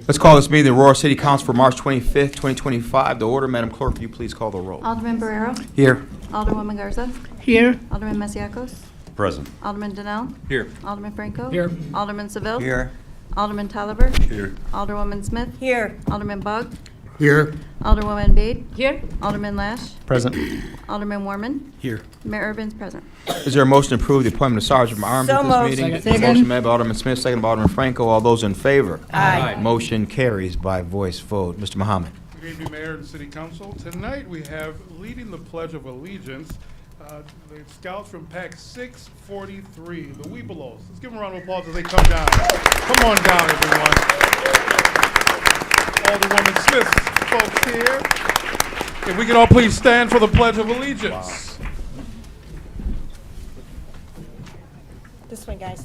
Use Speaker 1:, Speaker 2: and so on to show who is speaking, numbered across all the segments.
Speaker 1: Let's call this meeting the Aurora City Council for March 25th, 2025. The order, Madam Clerk, will you please call the roll?
Speaker 2: Alderman Barrero.
Speaker 1: Here.
Speaker 2: Alderwoman Garza.
Speaker 3: Here.
Speaker 2: Alderman Masiacos.
Speaker 4: Present.
Speaker 2: Alderman Donnell.
Speaker 4: Here.
Speaker 2: Alderman Franco.
Speaker 3: Here.
Speaker 2: Alderman Seville.
Speaker 1: Here.
Speaker 2: Alderman Tolliver.
Speaker 4: Here.
Speaker 2: Alderwoman Smith.
Speaker 3: Here.
Speaker 2: Alderman Bugg.
Speaker 1: Here.
Speaker 2: Alderwoman Bade.
Speaker 3: Here.
Speaker 2: Alderman Lash.
Speaker 1: Present.
Speaker 2: Alderman Warman.
Speaker 1: Here.
Speaker 2: Mayor Urban's present.
Speaker 1: Is there a motion to approve the appointment of Sergeant Arms
Speaker 3: So
Speaker 1: at this
Speaker 3: moved.
Speaker 1: meeting?
Speaker 3: Second.
Speaker 1: Motion made by Alderman Smith, second by Alderman Franco. All those in favor?
Speaker 3: Aye.
Speaker 1: Motion carries by voice vote. Mr. Muhammad.
Speaker 5: Good evening, Mayor and City Council. Tonight we have leading the Pledge of Allegiance, the Scouts from Pack 643, the Weebelows. Let's give them a round of applause as they come down. Come on down, everyone. Alderwoman Smith's folks here. If we can all please stand for the Pledge of Allegiance.
Speaker 3: This way, guys.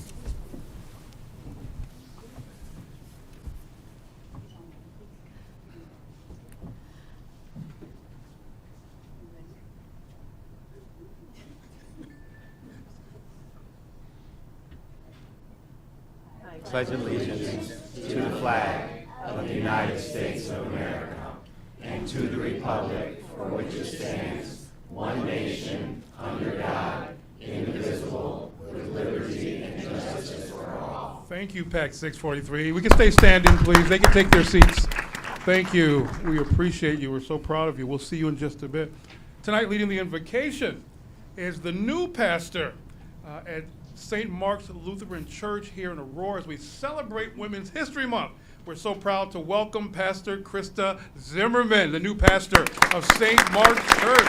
Speaker 1: Pledge allegiance to the flag of the United States of America and to the republic for which it stands, one nation, under God, indivisible, with liberty and justice for all.
Speaker 5: Thank you, Pack 643. We can stay standing, please. They can take their seats. Thank you. We appreciate you. We're so proud of you. We'll see you in just a bit. Tonight, leading the invocation is the new pastor at St. Mark's Lutheran Church here in Aurora as we celebrate Women's History Month. We're so proud to welcome Pastor Krista Zimmerman, the new pastor of St. Mark's Church.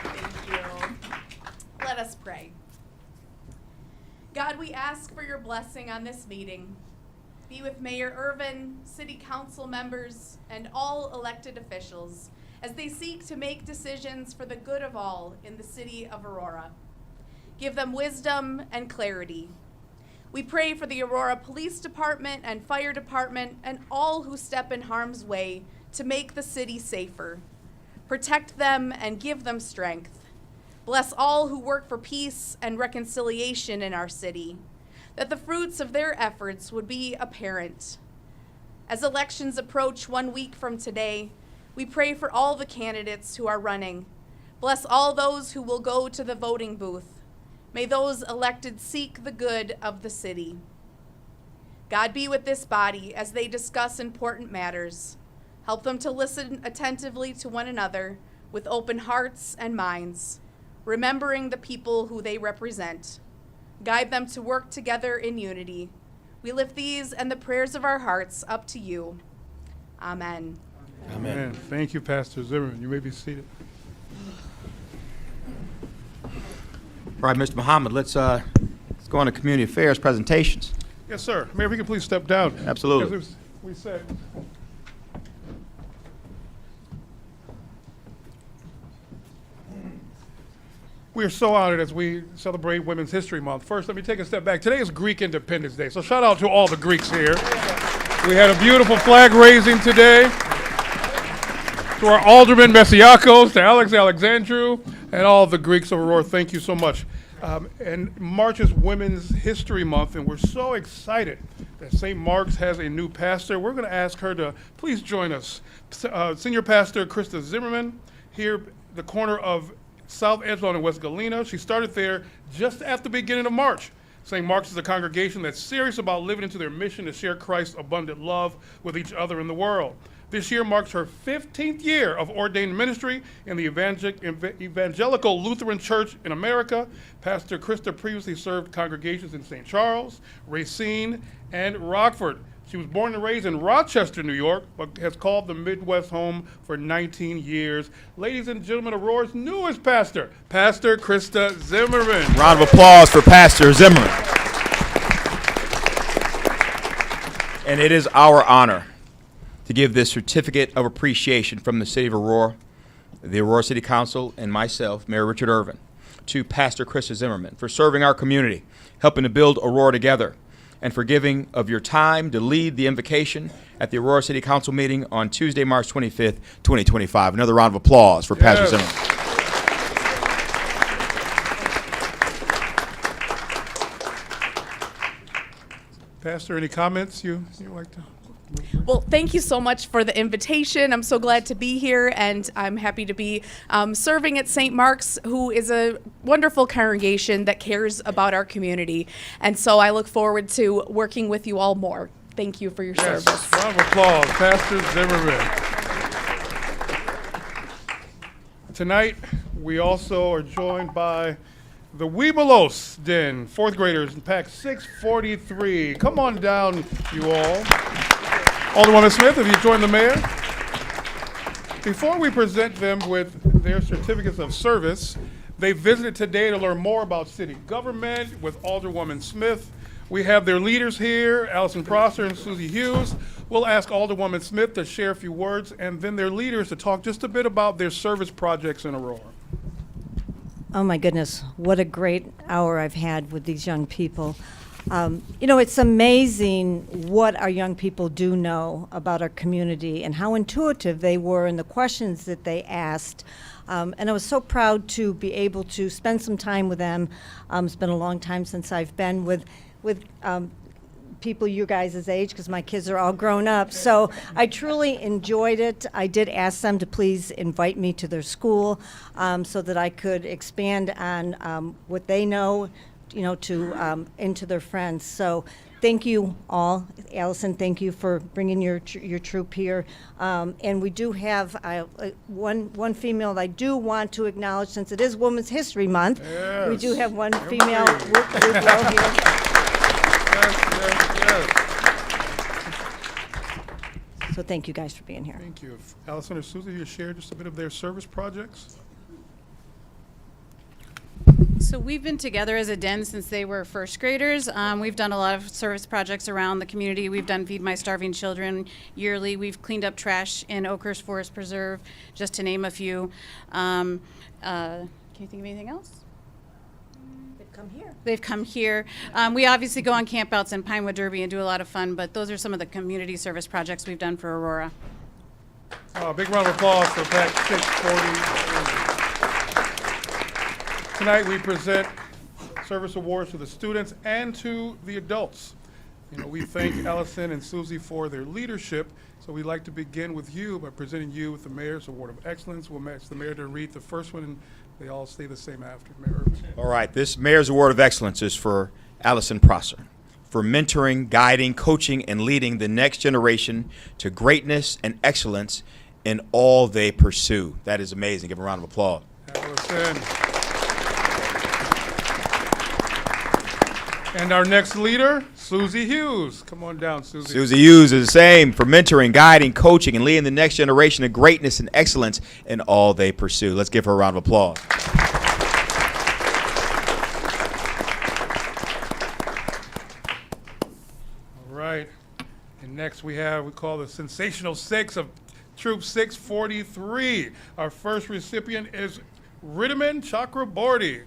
Speaker 6: Thank you. Let us pray. God, we ask for your blessing on this meeting. Be with Mayor Irvin, City Council members, and all elected officials as they seek to make decisions for the good of all in the city of Aurora. Give them wisdom and clarity. We pray for the Aurora Police Department and Fire Department and all who step in harm's way to make the city safer. Protect them and give them strength. Bless all who work for peace and reconciliation in our city, that the fruits of their efforts would be apparent. As elections approach 1 week from today, we pray for all the candidates who are running. Bless all those who will go to the voting booth. May those elected seek the good of the city. God be with this body as they discuss important matters. Help them to listen attentively to one another with open hearts and minds, remembering the people who they represent. Guide them to work together in unity. We lift these and the prayers of our hearts up to you. Amen.
Speaker 5: Amen. Thank you, Pastor Zimmerman. You may be seated.
Speaker 1: All right, Mr. Muhammad, let's go on to community affairs presentations.
Speaker 5: Yes, sir. Mayor, if we can please step down.
Speaker 1: Absolutely.
Speaker 5: As we said. We are so honored as we celebrate Women's History Month. First, let me take a step back. Today is Greek Independence Day, so shout out to all the Greeks here. We had a beautiful flag raising today. To our Alderman Masiacos, to Alex Alexandru, and all the Greeks of Aurora, thank you so much. And March is Women's History Month, and we're so excited that St. Mark's has a new pastor. We're going to ask her to please join us. Senior Pastor Krista Zimmerman, here the corner of South Edgelawn and West Galena. She started there just at the beginning of March. St. Mark's is a congregation that's serious about living into their mission to share Christ's abundant love with each other in the world. This year marks her 15th year of ordained ministry in the Evangelical Lutheran Church in America. Pastor Krista previously served congregations in St. Charles, Racine, and Rockford. She was born and raised in Rochester, New York, but has called the Midwest home for 19 years. Ladies and gentlemen, Aurora's newest pastor, Pastor Krista Zimmerman.
Speaker 1: Round of applause for Pastor Zimmerman. And it is our honor to give this certificate of appreciation from the city of Aurora, the Aurora City Council, and myself, Mayor Richard Irvin, to Pastor Krista Zimmerman for serving our community, helping to build Aurora together, and for giving of your time to lead the invocation at the Aurora City Council meeting on Tuesday, March 25th, 2025. Another round of applause for Pastor Zimmerman.
Speaker 5: Pastor, any comments you'd like to?
Speaker 6: Well, thank you so much for the invitation. I'm so glad to be here, and I'm happy to be serving at St. Mark's, who is a wonderful congregation that cares about our community. And so I look forward to working with you all more. Thank you for your
Speaker 5: Yes,
Speaker 6: service.
Speaker 5: round of applause, Pastor Zimmerman. Tonight, we also are joined by the Webelos Den, fourth graders in pack 643. Come on down, you all. Alderwoman Smith, have you joined the mayor? Before we present them with their certificates of service, they visited today to learn more about city government with Alderwoman Smith. We have their leaders here, Allison Prosser and Susie Hughes. We'll ask Alderwoman Smith to share a few words, and then their leaders to talk just a bit about their service projects in Aurora.
Speaker 4: Oh my goodness, what a great hour I've had with these young people. You know, it's amazing what our young people do know about our community and how intuitive they were in the questions that they asked. And I was so proud to be able to spend some time with them. It's been a long time since I've been with people your guys' age, because my kids are all grown up. So I truly enjoyed it. I did ask them to please invite me to their school so that I could expand on what they know, you know, to into their friends. So thank you all. Allison, thank you for bringing your troop here. And we do have one female that I do want to acknowledge, since it is Women's History Month.
Speaker 5: Yes.
Speaker 4: We do have one
Speaker 5: Everybody.
Speaker 4: female Woodrow here.
Speaker 5: Yes.
Speaker 4: So thank you guys for being here.
Speaker 5: Thank you. If Allison or Susie, you share just a bit of their service projects?
Speaker 7: So we've been together as a den since they were first graders. We've done a lot of service projects around the community. We've done Feed My Starving Children yearly. We've cleaned up trash in Oakhurst Forest Preserve, just to name a few. Can you think of anything else?
Speaker 4: They've come here.
Speaker 7: They've come here. We obviously go on campouts in Pinewood Derby and do a lot of fun, but those are some of the community service projects we've done for Aurora.
Speaker 5: Big round of applause for Pack 640. Tonight we present service awards to the students and to the adults. You know, we thank Allison and Susie for their leadership, so we'd like to begin with you by presenting you with the Mayor's Award of Excellence. We'll ask the mayor to read the first one, and they all say the same after. Mayor Irvin.
Speaker 1: All right, this Mayor's Award of Excellence is for Allison Prosser for mentoring, guiding, coaching, and leading the next generation to greatness and excellence in all they pursue. That is amazing. Give a round of applause.
Speaker 5: Allison. And our next leader, Susie Hughes. Come on down, Susie.
Speaker 1: Susie Hughes is the same for mentoring, guiding, coaching, and leading the next generation to greatness and excellence in all they pursue. Let's give her a round of applause.
Speaker 5: All right. And next we call the Sensational Six of Troop 643. Our first recipient is Riddman Chakraborty.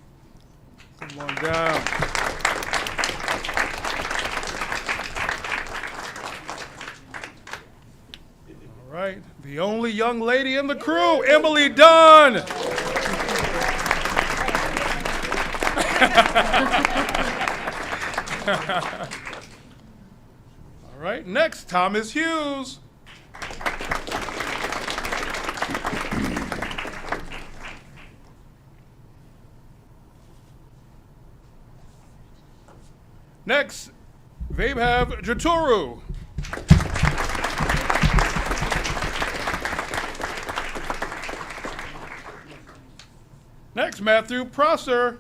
Speaker 5: Come on down. All right. The only young lady in the crew, Emily Dunn. All right. Next, Thomas Hughes. Next, Vaibhav Jaturu. Next, Matthew Prosser.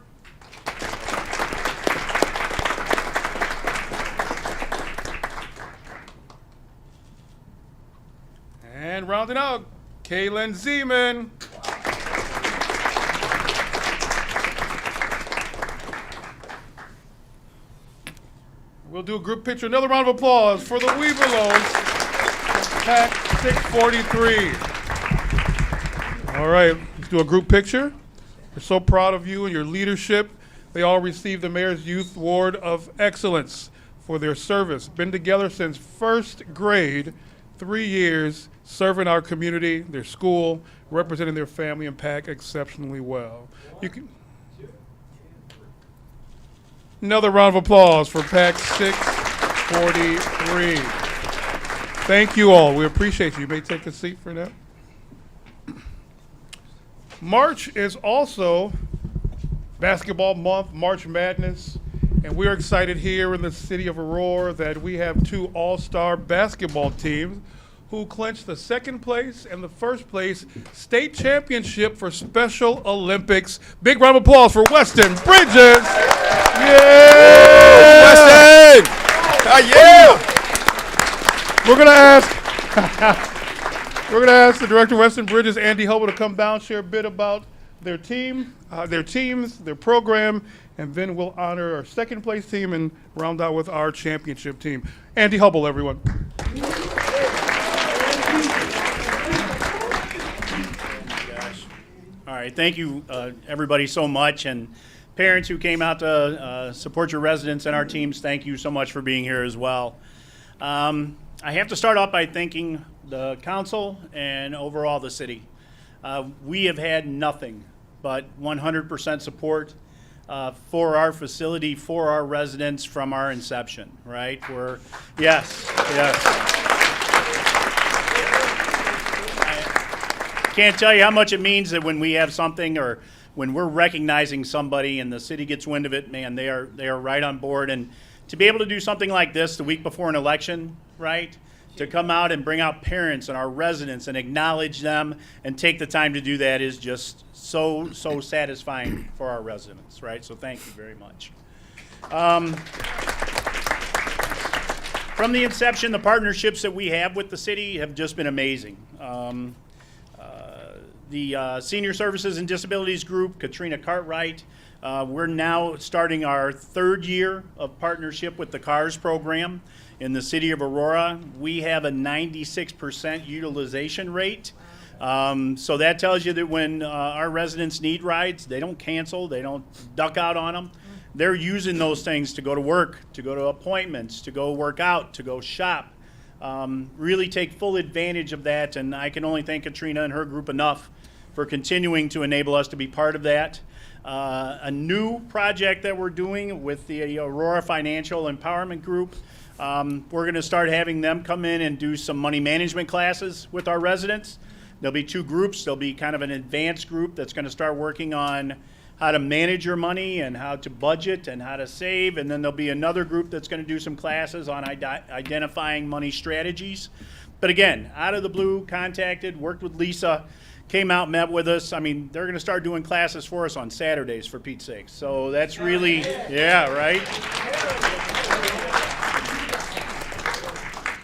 Speaker 5: And rounding out, Kaylin Zeman. We'll do a group picture. Another round of applause for the Webelos, Pack 643. All right, let's do a group picture. We're so proud of you and your leadership. They all received the Mayor's Youth Award of Excellence for their service. Been together since first grade, 3 years, serving our community, their school, representing their family and pack exceptionally well. You can. Another round of applause for Pack 643. 43. Thank you all. We appreciate you. You may take a seat for that. March is also basketball month, March Madness, and we're excited here in the city of Aurora that we have two all-star basketball teams who clinched the second place and the first place state championship for Special Olympics. Big round of applause for Weston Bridges. Yeah!
Speaker 1: Weston! Yeah!
Speaker 5: We're gonna ask the director of Weston Bridges, Andy Hubble, to come down, share a bit about their team, their teams, their program, and then we'll honor our second place team and round out with our championship team. Andy Hubble, everyone.
Speaker 8: All right, thank you, everybody, so much, and parents who came out to support your residents and our teams, thank you so much for being here as well. I have to start off by thanking the council and overall the city. We have had nothing but 100% support for our facility, for our residents from our inception, right? Yes. Can't tell you how much it means that when we have something or when we're recognizing somebody and the city gets wind of it, man, they are right on board. And to be able to do something like this the week before an election, right? To come out and bring out parents and our residents and acknowledge them and take the time to do that is just so satisfying for our residents, right? So thank you very much. From the inception, the partnerships that we have with the city have just been amazing. The Senior Services and Disabilities Group, Katrina Cartwright, we're now starting our third year of partnership with the CARS program in the city of Aurora. We have a 96% utilization rate. So that tells you that when our residents need rides, they don't cancel, they don't duck out on them. They're using those things to go to work, to go to appointments, to go work out, to go shop. Really take full advantage of that, and I can only thank Katrina and her group enough for continuing to enable us to be part of that. A new project that we're doing with the Aurora Financial Empowerment Group, we're going to start having them come in and do some money management classes with our residents. There'll be two groups. There'll be kind of an advanced group that's going to start working on how to manage your money and how to budget and how to save. And then there'll be another group that's going to do some classes on identifying money strategies. But again, out of the blue, contacted, worked with Lisa, came out, met with us. I mean, they're going to start doing classes for us on Saturdays, for Pete's sake. So that's really, yeah, right?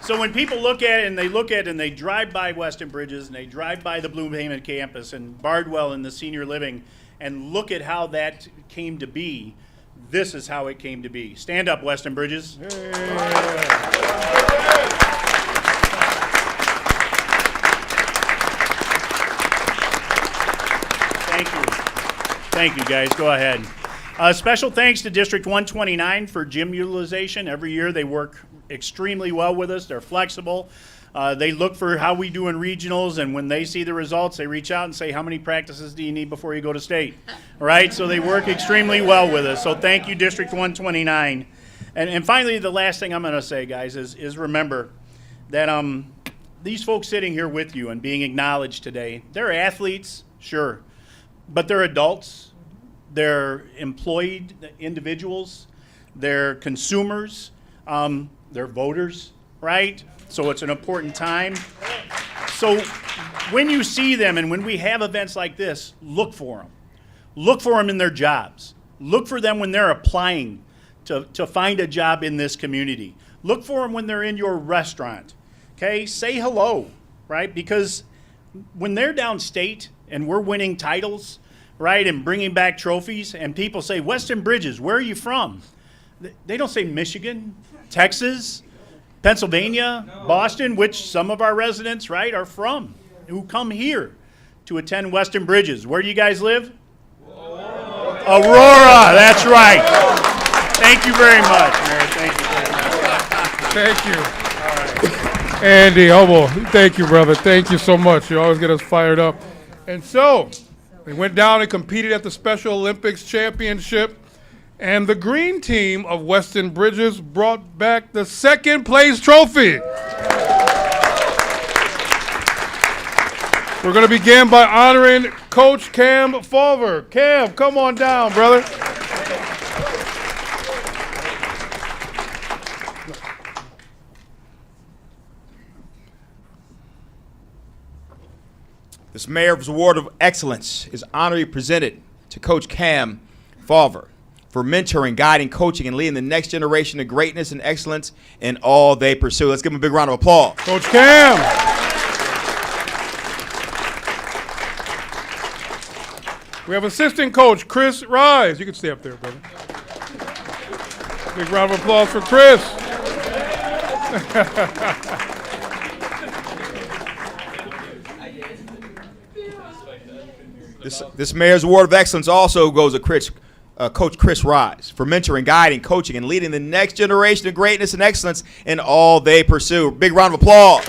Speaker 8: So when people look at it and they look at it and they drive by Weston Bridges and they drive by the Bloomhaven campus and Bardwell and the senior living and look at how that came to be, this is how it came to be. Stand up, Weston Bridges. Thank you, guys. Go ahead. Special thanks to District 129 for gym utilization. Every year they work extremely well with us. They're flexible. They look for how we do in regionals, and when they see the results, they reach out and say, how many practices do you need before you go to state? All right? So they work extremely well with us. So thank you, District 129. And finally, the last thing I'm going to say, guys, is remember that these folks sitting here with you and being acknowledged today, they're athletes, sure, but they're adults. They're employed individuals, they're consumers, they're voters, right? So it's an important time. So when you see them and when we have events like this, look for them. Look for them in their jobs. Look for them when they're applying to find a job in this community. Look for them when they're in your restaurant, okay? Say hello, right? Because when they're downstate and we're winning titles, right, and bringing back trophies, and people say, Weston Bridges, where are you from? They don't say Michigan, Texas, Pennsylvania, Boston, which some of our residents, right, are from, who come here to attend Weston Bridges. Where do you guys live? Aurora, that's right. Thank you very much, Mayor. Thank you very much.
Speaker 5: Thank you. All right. Andy Hubble, thank you, brother. Thank you so much. You always get us fired up. And so, they went down and competed at the Special Olympics Championship, And the green team of Weston Bridges brought back the second place trophy. We're going to begin by honoring Coach Cam Fulver. Cam, come on down, brother.
Speaker 1: This Mayor's Award of Excellence is honorably presented to Coach Cam Fulver for mentoring, guiding, coaching, and leading the next generation to greatness and excellence in all they pursue. Let's give him a big round of applause.
Speaker 5: Coach Cam. We have assistant coach Chris Rise. You can stay up there, brother. Big round of applause for Chris.
Speaker 1: This Mayor's Award of Excellence also goes to Coach Chris Rise for mentoring, guiding, coaching, and leading the next generation to greatness and excellence in all they pursue. Big round of applause.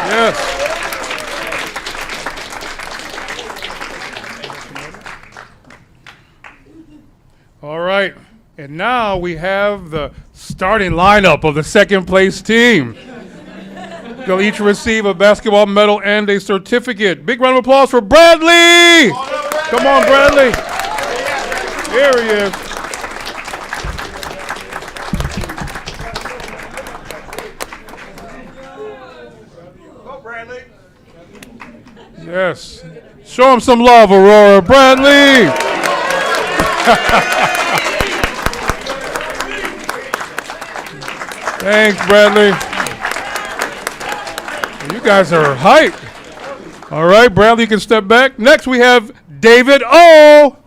Speaker 5: Yes. All right. And now we have the starting lineup of the second place team. They'll each receive a basketball medal and a certificate. Big round of applause for Bradley. Come on, Bradley. Here he is.
Speaker 1: Go, Bradley.
Speaker 5: Yes. Show him some love, Aurora. Bradley. Thanks, Bradley. You guys are hype. All right, Bradley, you can step back. Next, we have David O.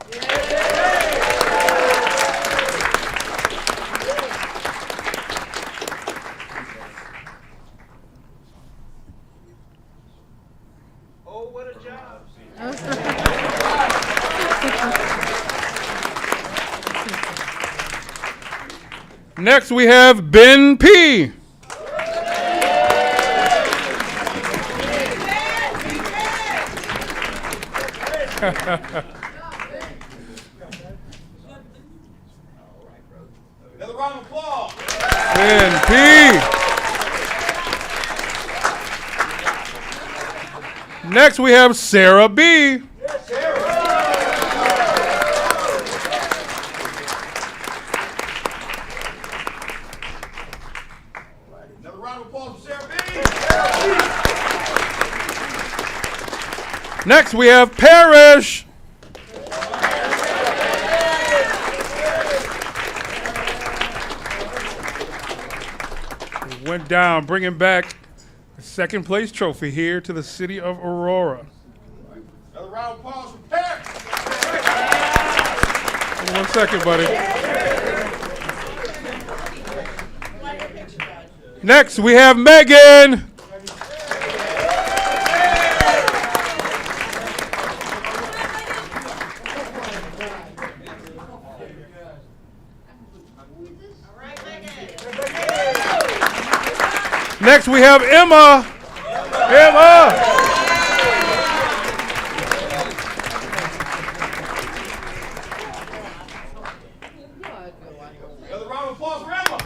Speaker 1: Oh, what a job.
Speaker 5: Next, we have Ben P.
Speaker 1: Another round of applause.
Speaker 5: Ben P. Next, we have Sarah B.
Speaker 1: Another round of applause for Sarah B.
Speaker 5: Next, we have Parrish. Went down, bringing back the second place trophy here to the city of Aurora.
Speaker 1: Another round of applause for Parrish.
Speaker 5: Hold on 1 second, buddy. Next, we have Megan. Next, we have Emma. Emma.
Speaker 1: Another round of applause for Emma.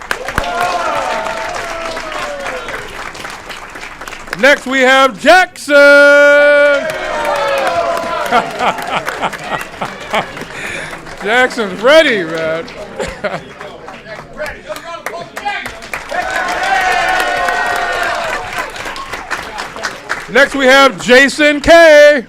Speaker 5: Next, we have Jackson. Jackson's ready, man. Next, we have Jason K.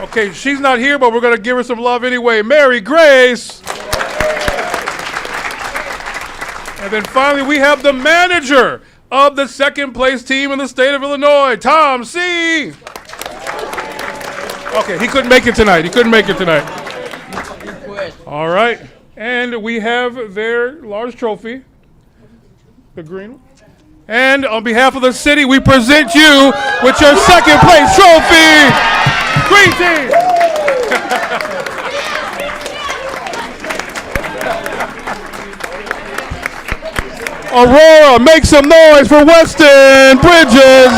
Speaker 5: Okay, she's not here, but we're going to give her some love anyway. Mary Grace. And then finally, we have the manager of the second place team in the state of Illinois, Tom C. Okay, he couldn't make it tonight. All right. And we have their large trophy, the green one. And on behalf of the city, we present you with your second place trophy. Green team. Aurora, make some noise for Weston Bridges.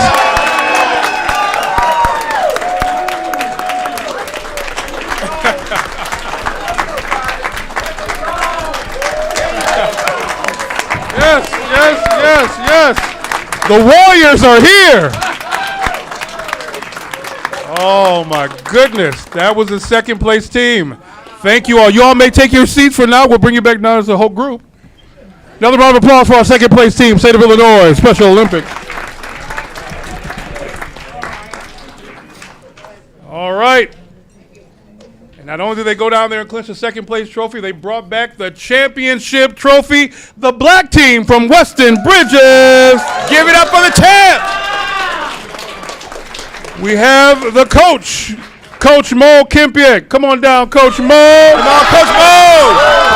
Speaker 5: Yes, yes, yes, yes. The Warriors are here. Oh my goodness, that was the second place team. Thank you all. You all may take your seats for now. We'll bring you back now as a whole group. Another round of applause for our second place team, State of Illinois, Special Olympics. All right. And not only did they go down there and clinch the second place trophy, they brought back the championship trophy, the black team from Weston Bridges.
Speaker 1: Give it up for the champ.
Speaker 5: We have the coach, Coach Mo Kimpiek. Come on down, Coach Mo.
Speaker 1: Come on, Coach Mo.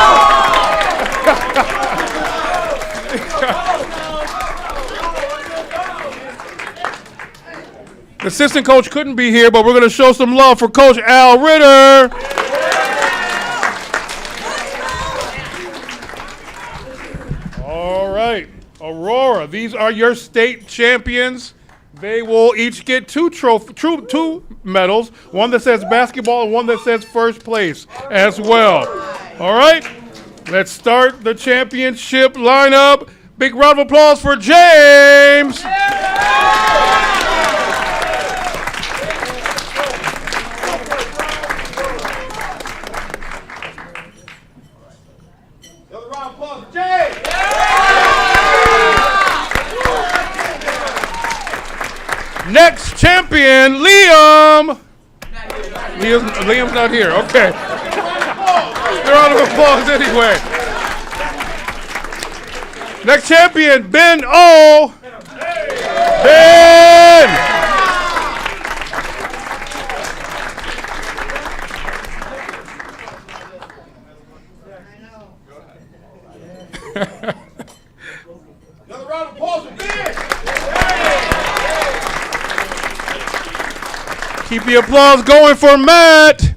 Speaker 5: The assistant coach couldn't be here, but we're going to show some love for Coach Al Ritter. All right, Aurora, these are your state champions. They will each get two medals, one that says basketball and one that says first place as well. All right, let's start the championship lineup. Big round of applause for James.
Speaker 1: Another round of applause for James.
Speaker 5: Next champion, Liam. Liam's not here. Okay. Round of applause anyway. Next champion, Ben O. Ben.
Speaker 1: Another round of applause for Ben.
Speaker 5: Keep the applause going for Matt.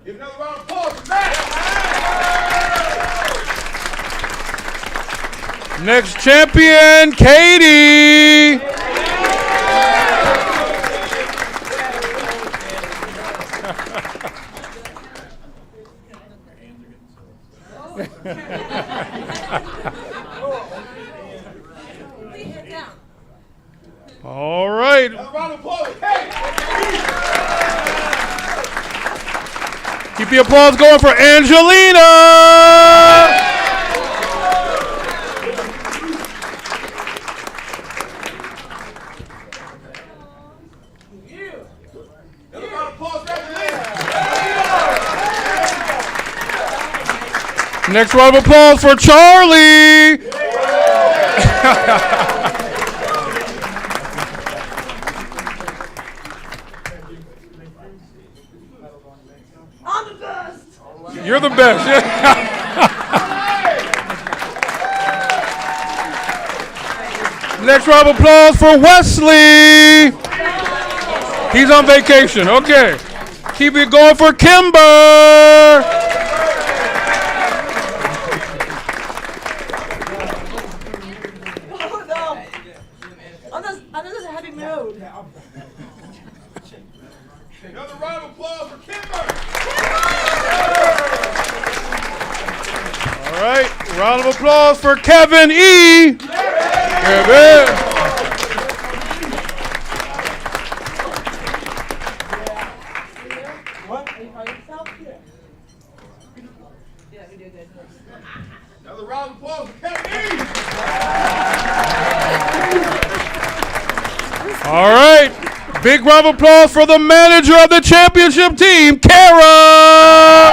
Speaker 1: Give another round of applause for Matt.
Speaker 5: Next champion, Katie. All right.
Speaker 1: Another round of applause for Kate.
Speaker 5: Keep the applause going for Angelina.
Speaker 1: Another round of applause for Angelina.
Speaker 5: Next round of applause for Charlie. You're the best. Next round of applause for Wesley. He's on vacation. Okay. Keep it going for Kimber.
Speaker 1: Another round of applause for Kimber.
Speaker 5: All right. Round of applause for Kevin E. Kevin.
Speaker 1: Another round of applause for Kevin E.
Speaker 5: All right. Big round of applause for the manager of the championship team, Kara.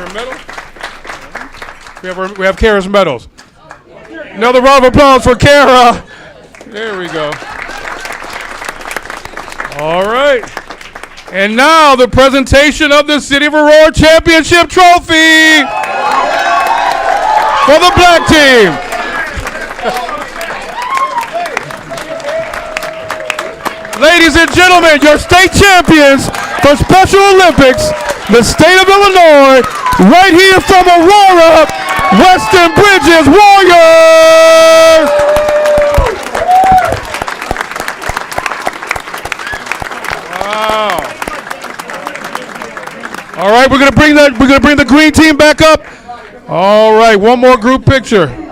Speaker 5: her medal. We have Kara's medals. Another round of applause for Kara. There we go. All right. And now the presentation of the City of Aurora Championship Trophy for the black team. Ladies and gentlemen, your state champions for Special Olympics, the state of Illinois, right here from Aurora, Western Bridges Warriors. Wow. All right, we're gonna bring the green team back up. All right, one more group picture.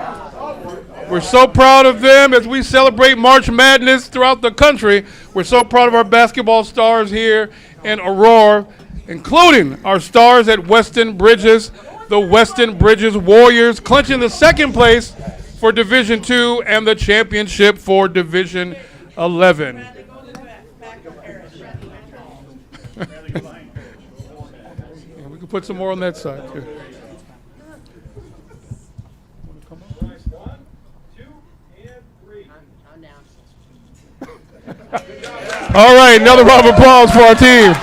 Speaker 5: We're so proud of them as we celebrate March Madness throughout the country. We're so proud of our basketball stars here in Aurora, including our stars at Weston Bridges, the Weston Bridges Warriors, clinching the second place for Division II and the championship for Division 11. Yeah, we can put some more on that side, too. All right, another round of applause for our team.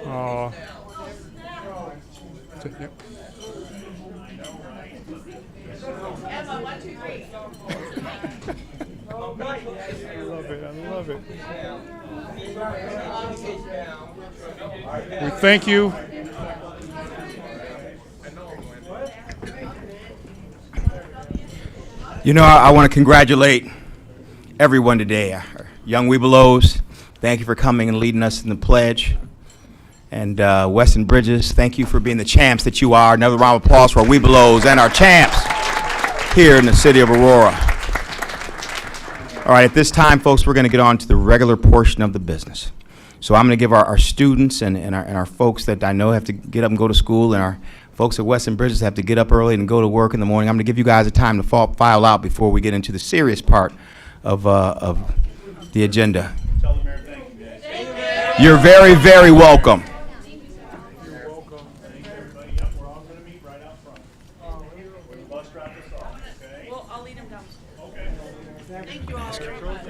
Speaker 5: Oh. I love it. We thank you.
Speaker 1: You know, I want to congratulate everyone today. Our young Webelos, thank you for coming and leading us in the pledge. And Weston Bridges, thank you for being the champs that you are. Another round of applause for our Webelos and our champs here in the city of Aurora. All right, at this time, folks, we're going to get on to the regular portion of the business. So I'm going to give our students and our folks that I know have to get up and go to school, and our folks at Weston Bridges have to get up early and go to work in the morning. I'm going to give you guys a time to file out before we get into the serious part of the agenda.
Speaker 8: Tell the mayor thank you, guys.
Speaker 1: You're very, very welcome.
Speaker 8: You're welcome. Thank you, everybody. Yep, we're all going to meet right out front. When the bus drops us off, okay?
Speaker 6: Well, I'll lead them down.
Speaker 8: Okay.
Speaker 6: Thank you all very much.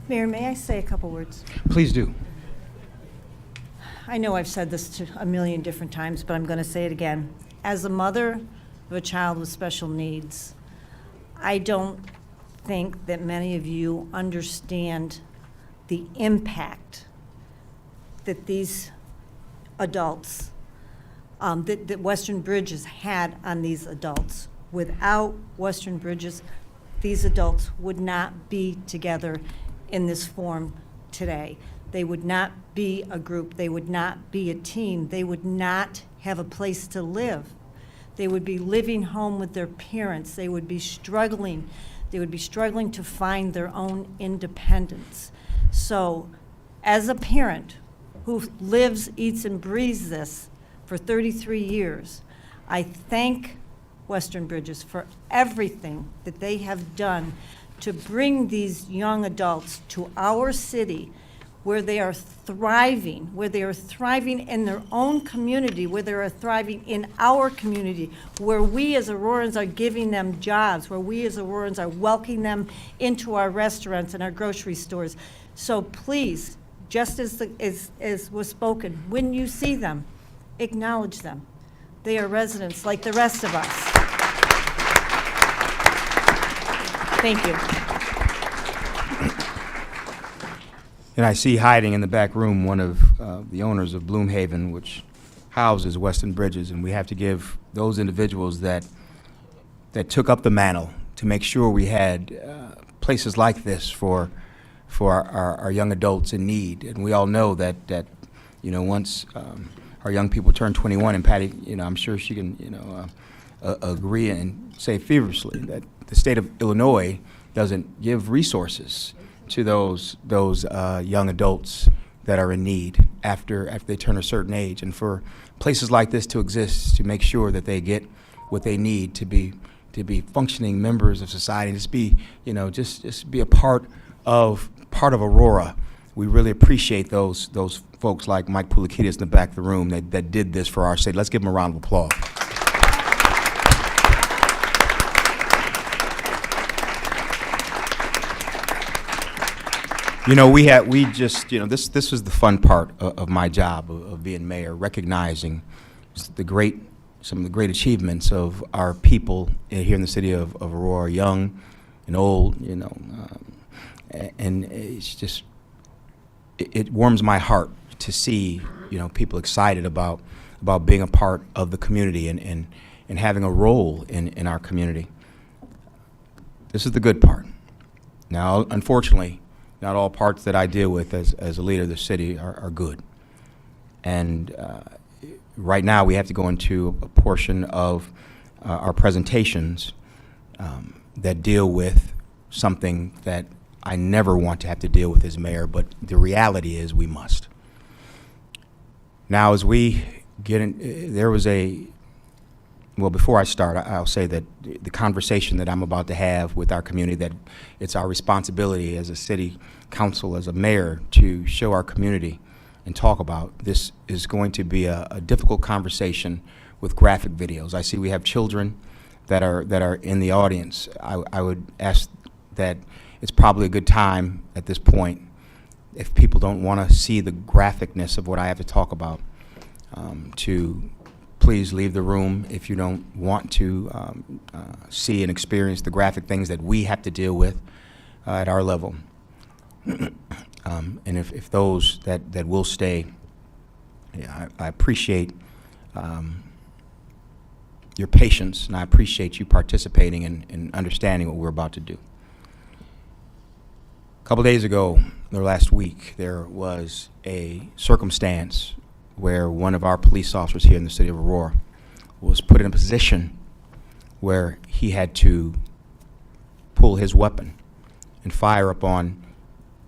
Speaker 4: Mayor, may I say a couple words?
Speaker 1: Please do.
Speaker 4: I know I've said this a million different times, but I'm going to say it again. As a mother of a child with special needs, I don't think that many of you understand the impact that these adults, that Western Bridges had on these adults. Without Western Bridges, these adults would not be together in this form today. They would not be a group. They would not be a team. They would not have a place to live. They would be living home with their parents. They would be struggling. They would be struggling to find their own independence. So, as a parent who lives, eats, and breathes this for 33 years, I thank Western Bridges for everything that they have done to bring these young adults to our city where they are thriving, in their own community, where they are thriving in our community, where we as Aurorans are giving them jobs, where we as Aurorans are welcoming them into our restaurants and our grocery stores. So please, just as was spoken, when you see them, acknowledge them. They are residents like the rest of us. Thank you.
Speaker 1: And I see hiding in the back room one of the owners of Bloomhaven, which houses Weston Bridges, and we have to give those individuals that took up the mantle to make sure we had places like this for our young adults in need. And we all know that once our young people turn 21, and Patty, I'm sure she can agree and say feverishly that the state of Illinois doesn't give resources to those young adults that are in need after they turn a certain age, and for places like this to exist to make sure that they get what they need to be functioning members of society, just be just be a part of Aurora. We really appreciate those folks like Mike Poulikides in the back of the room that did this for our city. Let's give them a round of applause. This was the fun part of my job of being mayor, recognizing some of the great achievements of our people here in the city of Aurora, young and old, and it's just, it warms my heart to see, people excited about being a part of the community and having a role in our community. This is the good part. Now, unfortunately, not all parts that I deal with as a leader of the city are good. And right now we have to go into a portion of our presentations that deal with something that I never want to have to deal with as mayor, but the reality is we must. Now, as we get in, well, before I start, I'll say that the conversation that I'm about to have with our community, that it's our responsibility as a city council, as a mayor, to show our community and talk about. This is going to be a difficult conversation with graphic videos. I see we have children that are in the audience. I would ask that it's probably a good time at this point, if people don't want to see the graphicness of what I have to talk about, to please leave the room if you don't want to see and experience the graphic things that we have to deal with at our level. And if those that will stay, I appreciate your patience, and I appreciate you participating and understanding what we're about to do. A couple days ago, or last week, there was a circumstance where one of our police officers here in the city of Aurora was put in a position where he had to pull his weapon and fire upon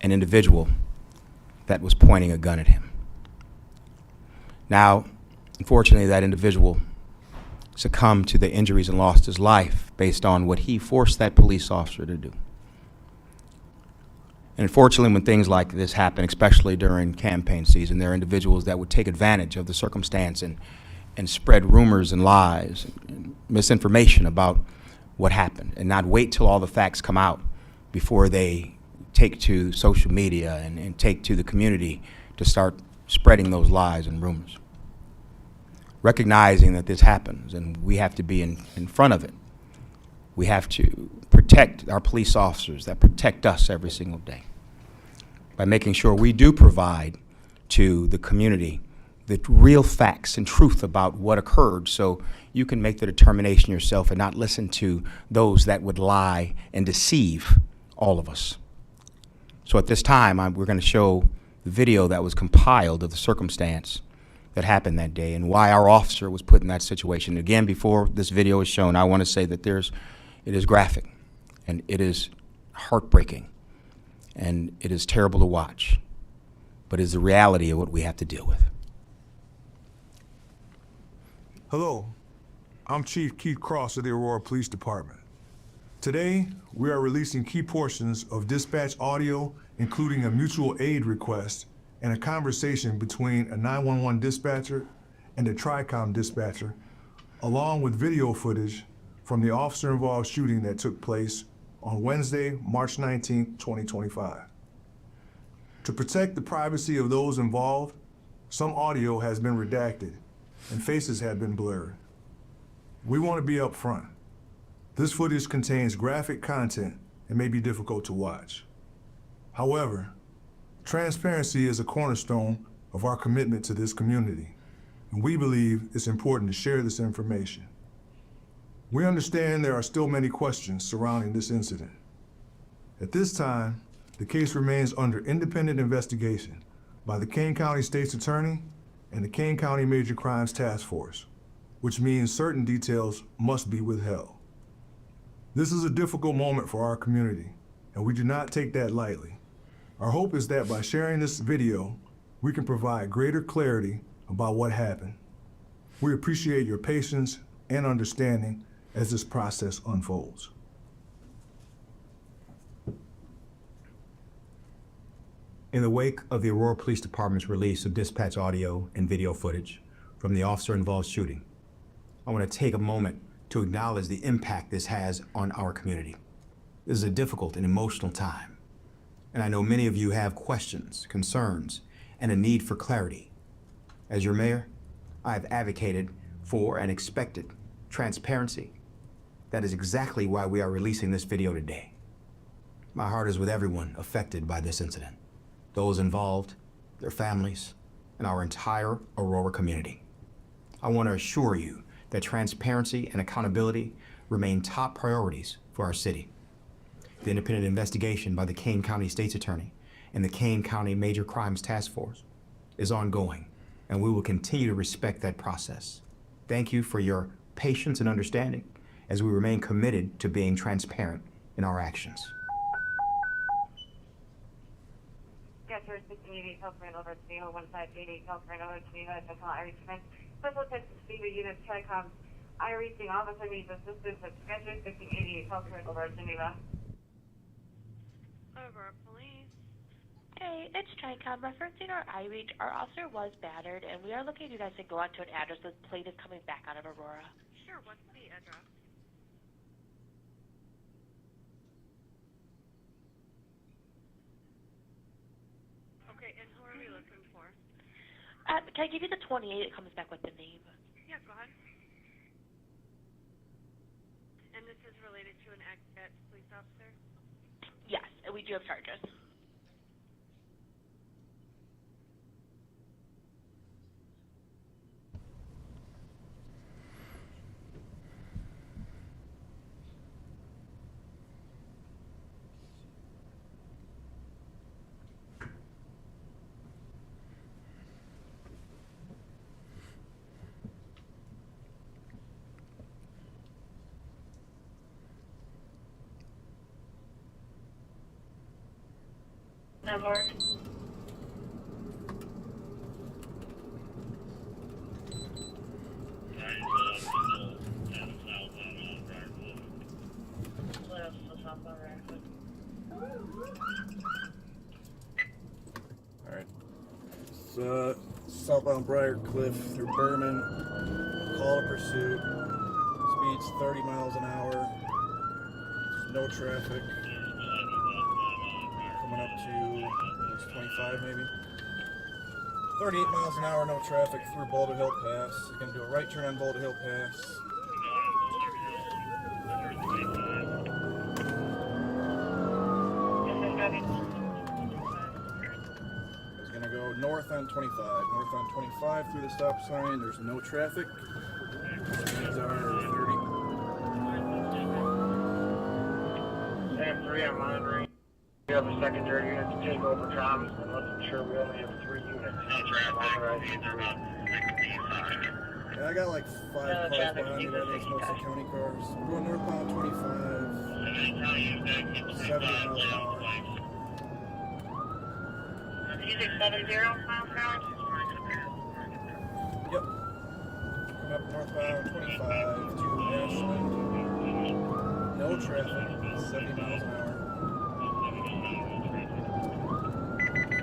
Speaker 1: an individual that was pointing a gun at him. Now, unfortunately, that individual succumbed to the injuries and lost his life based on what he forced that police officer to do. And unfortunately, when things like this happen, especially during campaign season, there are individuals that would take advantage of the circumstance and spread rumors and lies and misinformation about what happened, and not wait till all the facts come out before they take to social media and take to the community to start spreading those lies and rumors. Recognizing that this happens and we have to be in front of it, we have to protect our police officers that protect us every single day by making sure we do provide to the community the real facts and truth about what occurred, so you can make the determination yourself and not listen to those that would lie and deceive all of us. So at this time, we're going to show the video that was compiled of the circumstance that happened that day and why our officer was put in that situation. Again, before this video is shown, I want to say that it is graphic, and it is heartbreaking, and it is terrible to watch, but it is the reality of what we have to deal with.
Speaker 9: Hello, I'm Chief Keith Cross of the Aurora Police Department. Today, we are releasing key portions of dispatch audio, including a mutual aid request and a conversation between a 911 dispatcher and a TRICOM dispatcher, along with video footage from the officer-involved shooting that took place on Wednesday, March 19, 2025. To protect the privacy of those involved, some audio has been redacted and faces have been blurred. We want to be upfront. This footage contains graphic content and may be difficult to watch. However, transparency is a cornerstone of our commitment to this community, and we believe it's important to share this information. We understand there are still many questions surrounding this incident. At this time, the case remains under independent investigation by the Kane County State's Attorney and the Kane County Major Crimes Task Force, which means certain details must be withheld. This is a difficult moment for our community, and we do not take that lightly. Our hope is that by sharing this video, we can provide greater clarity about what happened. We appreciate your patience and understanding as this process unfolds.
Speaker 1: In the wake of the Aurora Police Department's release of dispatch audio and video footage from the officer-involved shooting, I want to take a moment to acknowledge the impact this has on our community. This is a difficult and emotional time, and I know many of you have questions, concerns, and a need for clarity. As your mayor, I have advocated for and expected transparency. That is exactly why we are releasing this video today. My heart is with everyone affected by this incident, those involved, their families, and our entire Aurora community. I want to assure you that transparency and accountability remain top priorities for our city. The independent investigation by the Kane County State's Attorney and the Kane County Major Crimes Task Force is ongoing, and we will continue to respect that process. Thank you for your patience and understanding as we remain committed to being transparent in our actions.
Speaker 10: Yes, we're 1688 California over to Neho, 1588 California over to Neho, Central Irish Command. Special Texas Speedway Unit, TRICOM. I reaching officer needs assistance at Sketcher 1688 California over to Geneva.
Speaker 11: Aurora Police. Hey, it's TRICOM. Referencing our iReach, our officer was battered, and we are looking at you guys to go out to an address the plate is coming back out of Aurora.
Speaker 12: Sure, what's the address? Okay, and who are we looking for?
Speaker 11: Can I give you the 28? It comes back with the name.
Speaker 12: Yeah, go ahead. And this is related to an ex-police officer?
Speaker 11: Yes, and we do have charges.
Speaker 10: Number.
Speaker 13: Alright. So, southbound Briarcliff through Berman. Call to pursuit. Speed's 30 miles an hour. No traffic. Coming up to, it's 25 maybe. 38 miles an hour, no traffic through Boulder Hill Pass. You're going to do a right turn on Boulder Hill Pass. It's going to go north on 25. North on 25 through the stop sign. There's no traffic. Speeds are 30.
Speaker 10: Sam 3, I'm monitoring. We have a secondary unit to take over comms, and let's ensure we only have 3 units. No traffic.
Speaker 13: Yeah, I got like 5 cars behind me. That is mostly county cars. We're going northbound 25. 70 miles an hour.
Speaker 10: Music 70 miles an hour?
Speaker 13: Yep. Coming up northbound 25 to Ashland. No traffic. 70 miles an hour.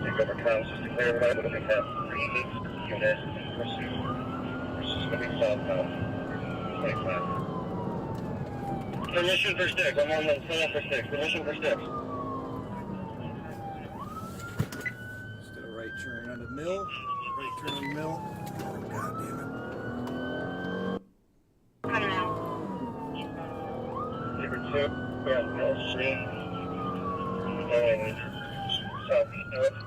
Speaker 10: Take over comms, just declare what I would have 3 units in pursuit. Versus coming southbound 25. Permission for sticks. I'm on the stand for sticks. Permission for sticks.
Speaker 13: Mill. Right turn on Mill. God damn it.
Speaker 10: Coming out.
Speaker 14: Number 2, we're on Mill Street. Going southeast north.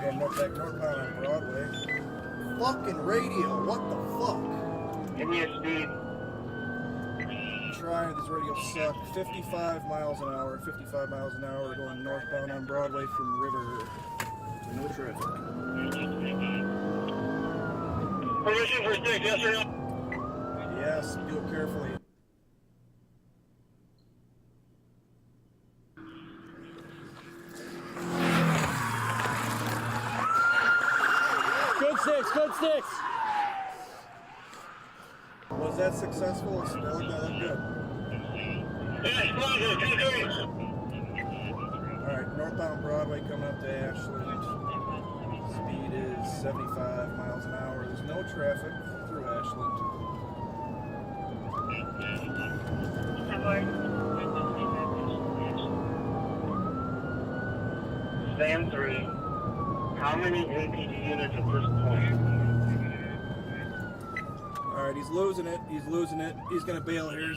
Speaker 13: Going northbound on Broadway. Fucking radio, what the fuck?
Speaker 14: Give me a speed.
Speaker 13: Trying, these radios suck. 55 miles an hour, 55 miles an hour, going northbound on Broadway from River. No traffic.
Speaker 14: Permission for stick, yes or no?
Speaker 13: Yes, do it carefully.
Speaker 15: Good six.
Speaker 13: Was that successful? That looked good.
Speaker 14: Yes, Roger, 2-3.
Speaker 13: Alright, northbound Broadway coming up to Ashland. Speed is 75 miles an hour. There's no traffic through Ashland.
Speaker 14: Stand 3. How many APD units at this point?
Speaker 13: Alright, he's losing it. He's gonna bail here.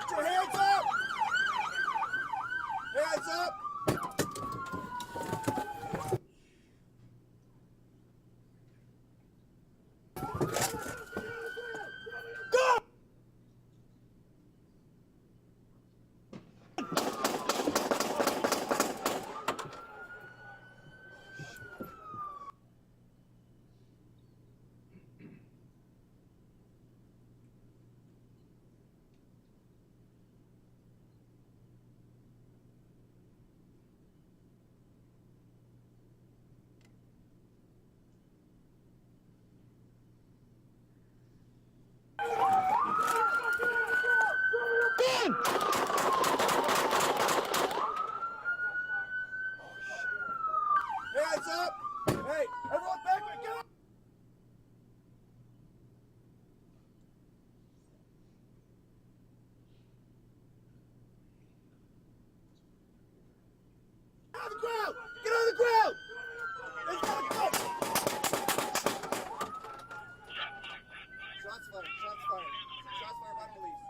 Speaker 13: Put your hands up! Hands up! Hands up! Hey, everyone back, get up! Get on the ground! Get on the ground! Let's go! Shots fired by police.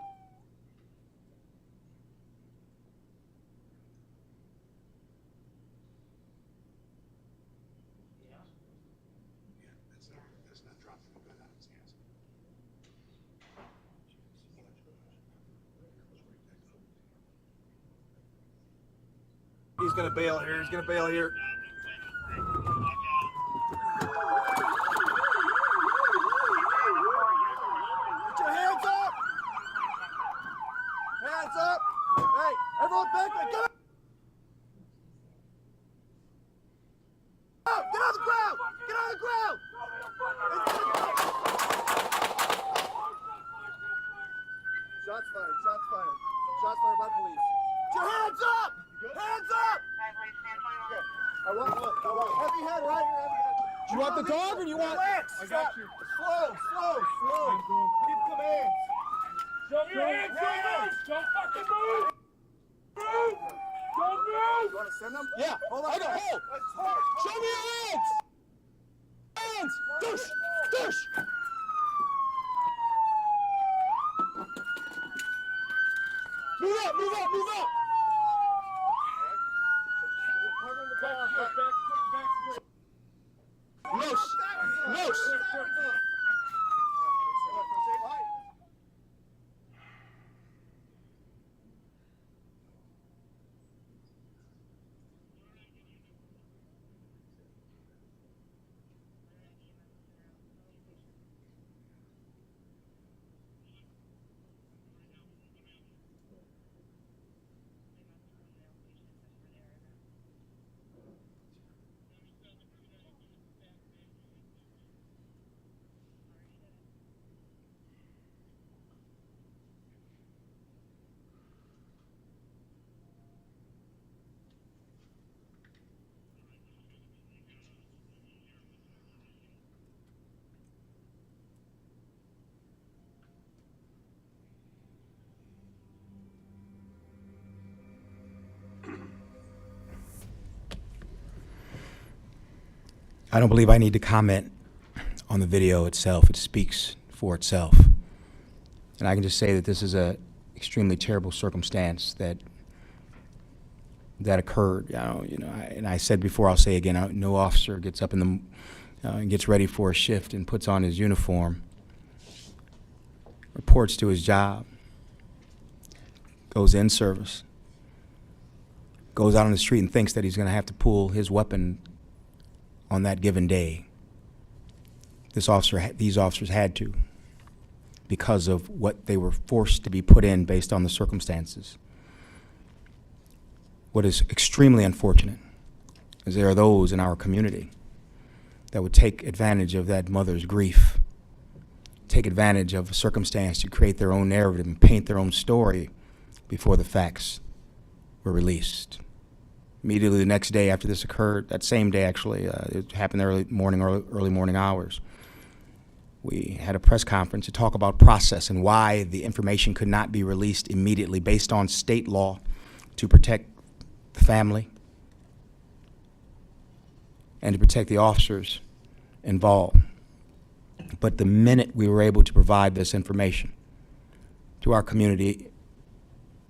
Speaker 9: That's not dropping a gun out of his hands.
Speaker 13: He's gonna bail here. Put your hands up! Hands up! Hey, everyone back, get up! Get on the ground! Get on the ground! Shots fired by police. Put your hands up! Hands up! I want heavy head right here, heavy head.
Speaker 15: Do you want the dog or do you want?
Speaker 13: Relax!
Speaker 15: I got you.
Speaker 13: Slow! Give commands!
Speaker 15: Show me your hands, don't fucking move! Move! Don't move!
Speaker 13: You want to send them?
Speaker 15: Yeah,
Speaker 13: Hold on.
Speaker 15: I got hold! Show me your hands! Hands! Douche! Move up! Loose!
Speaker 1: I don't believe I need to comment on the video itself. It speaks for itself. And I can just say that this is a extremely terrible circumstance that occurred. And I said before, I'll say again, no officer gets up in the and gets ready for a shift and puts on his uniform, reports to his job, goes in service, goes out on the street and thinks that he's going to have to pull his weapon on that given day. These officers had to, because of what they were forced to be put in based on the circumstances. What is extremely unfortunate is there are those in our community that would take advantage of that mother's grief, take advantage of a circumstance to create their own narrative and paint their own story before the facts were released. Immediately the next day after this occurred, that same day actually, it happened early morning hours, we had a press conference to talk about process and why the information could not be released immediately based on state law to protect the family and to protect the officers involved. But the minute we were able to provide this information to our community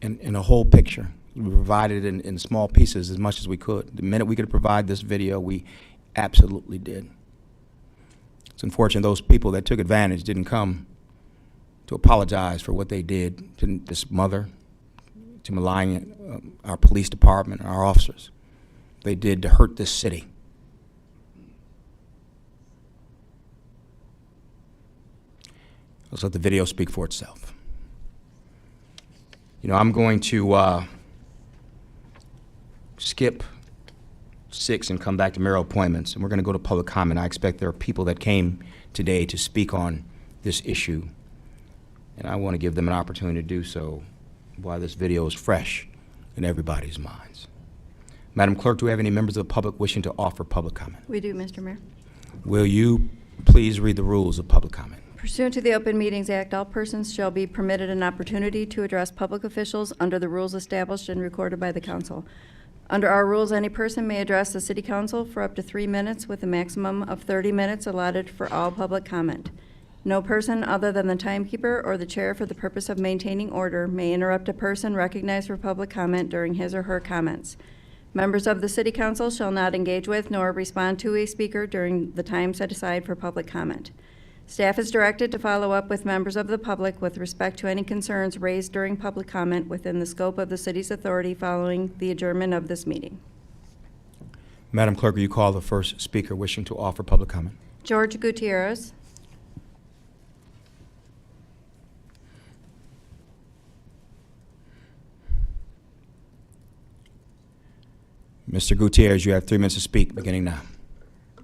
Speaker 1: in a whole picture, we provided it in small pieces as much as we could. The minute we could provide this video, we absolutely did. It's unfortunate those people that took advantage didn't come to apologize for what they did to this mother, to malign our police department and our officers. They did to hurt this city. Let's let the video speak for itself. I'm going to skip 6 and come back to mayoral appointments, and we're going to go to public comment. I expect there are people that came today to speak on this issue, and I want to give them an opportunity to do so while this video is fresh in everybody's minds. Madam Clerk, do we have any members of the public wishing to offer public comment?
Speaker 2: We do, Mr. Mayor.
Speaker 1: Will you please read the rules of public comment?
Speaker 2: Pursuant to the Open Meetings Act, all persons shall be permitted an opportunity to address public officials under the rules established and recorded by the council. Under our rules, any person may address the city council for up to 3 minutes with a maximum of 30 minutes allotted for all public comment. No person other than the timekeeper or the chair for the purpose of maintaining order may interrupt a person recognized for public comment during his or her comments. Members of the city council shall not engage with nor respond to a speaker during the time set aside for public comment. Staff is directed to follow up with members of the public with respect to any concerns raised during public comment within the scope of the city's authority following the adjournment of this meeting.
Speaker 1: Madam Clerk, will you call the first speaker wishing to offer public comment?
Speaker 2: George Gutierrez.
Speaker 1: Mr. Gutierrez, you have 3 minutes to speak, beginning now.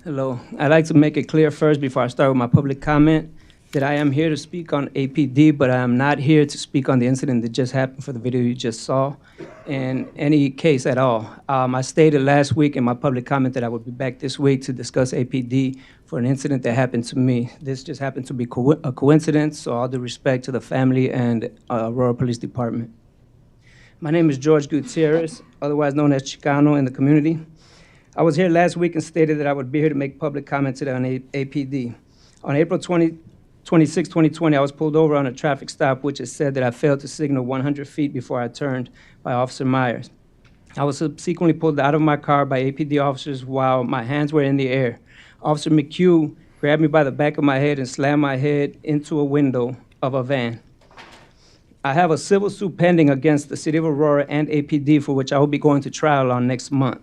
Speaker 16: Hello. I'd like to make it clear first before I start with my public comment that I am here to speak on APD, but I am not here to speak on the incident that just happened for the video you just saw in any case at all. I stated last week in my public comment that I would be back this week to discuss APD for an incident that happened to me. This just happened to be a coincidence, so all due respect to the family and Aurora Police Department. My name is George Gutierrez, otherwise known as Chicano in the community. I was here last week and stated that I would be here to make public comment today on APD. On April 26, 2020, I was pulled over on a traffic stop, which is said that I failed to signal 100 feet before I turned by Officer Myers. I was subsequently pulled out of my car by APD officers while my hands were in the air. Officer McHugh grabbed me by the back of my head and slammed my head into a window of a van. I have a civil suit pending against the City of Aurora and APD for which I will be going to trial on next month.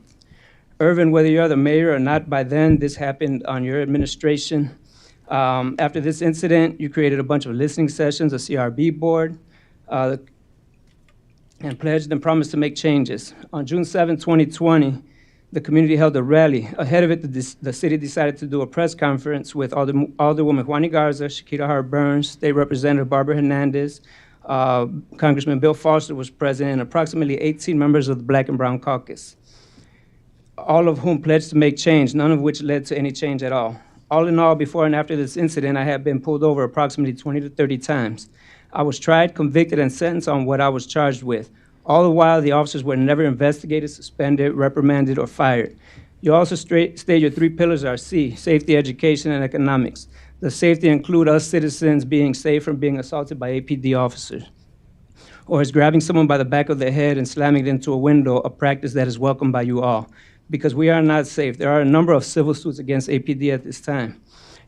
Speaker 16: Irvin, whether you're the mayor or not by then, this happened on your administration. After this incident, you created a bunch of listening sessions, a CRB board, and pledged and promised to make changes. On June 7, 2020, the community held a rally. Ahead of it, the city decided to do a press conference with Alderwoman Juani Garza, Shakita Hart Burns, State Representative Barbara Hernandez, Congressman Bill Foster was present, and approximately 18 members of the Black and Brown Caucus, all of whom pledged to make change, none of which led to any change at all. All in all, before and after this incident, I have been pulled over approximately 20 to 30 times. I was tried, convicted, and sentenced on what I was charged with. All the while, the officers were never investigated, suspended, reprimanded, or fired. You also state your 3 pillars are C, safety, education, and economics. The safety include us citizens being safe from being assaulted by APD officers, or is grabbing someone by the back of the head and slamming it into a window, a practice that is welcomed by you all. Because we are not safe. There are a number of civil suits against APD at this time.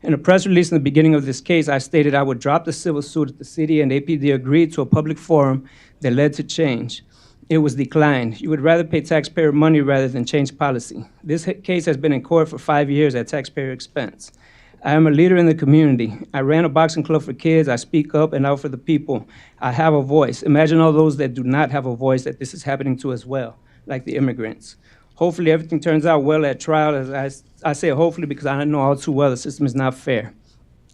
Speaker 16: In a press release in the beginning of this case, I stated I would drop the civil suit if the city and APD agreed to a public forum that led to change. It was declined. You would rather pay taxpayer money rather than change policy. This case has been in court for 5 years at taxpayer expense. I am a leader in the community. I ran a boxing club for kids. I speak up and out for the people. I have a voice. Imagine all those that do not have a voice that this is happening to as well, like the immigrants. Hopefully everything turns out well at trial. As I say hopefully because I know all too well the system is not fair.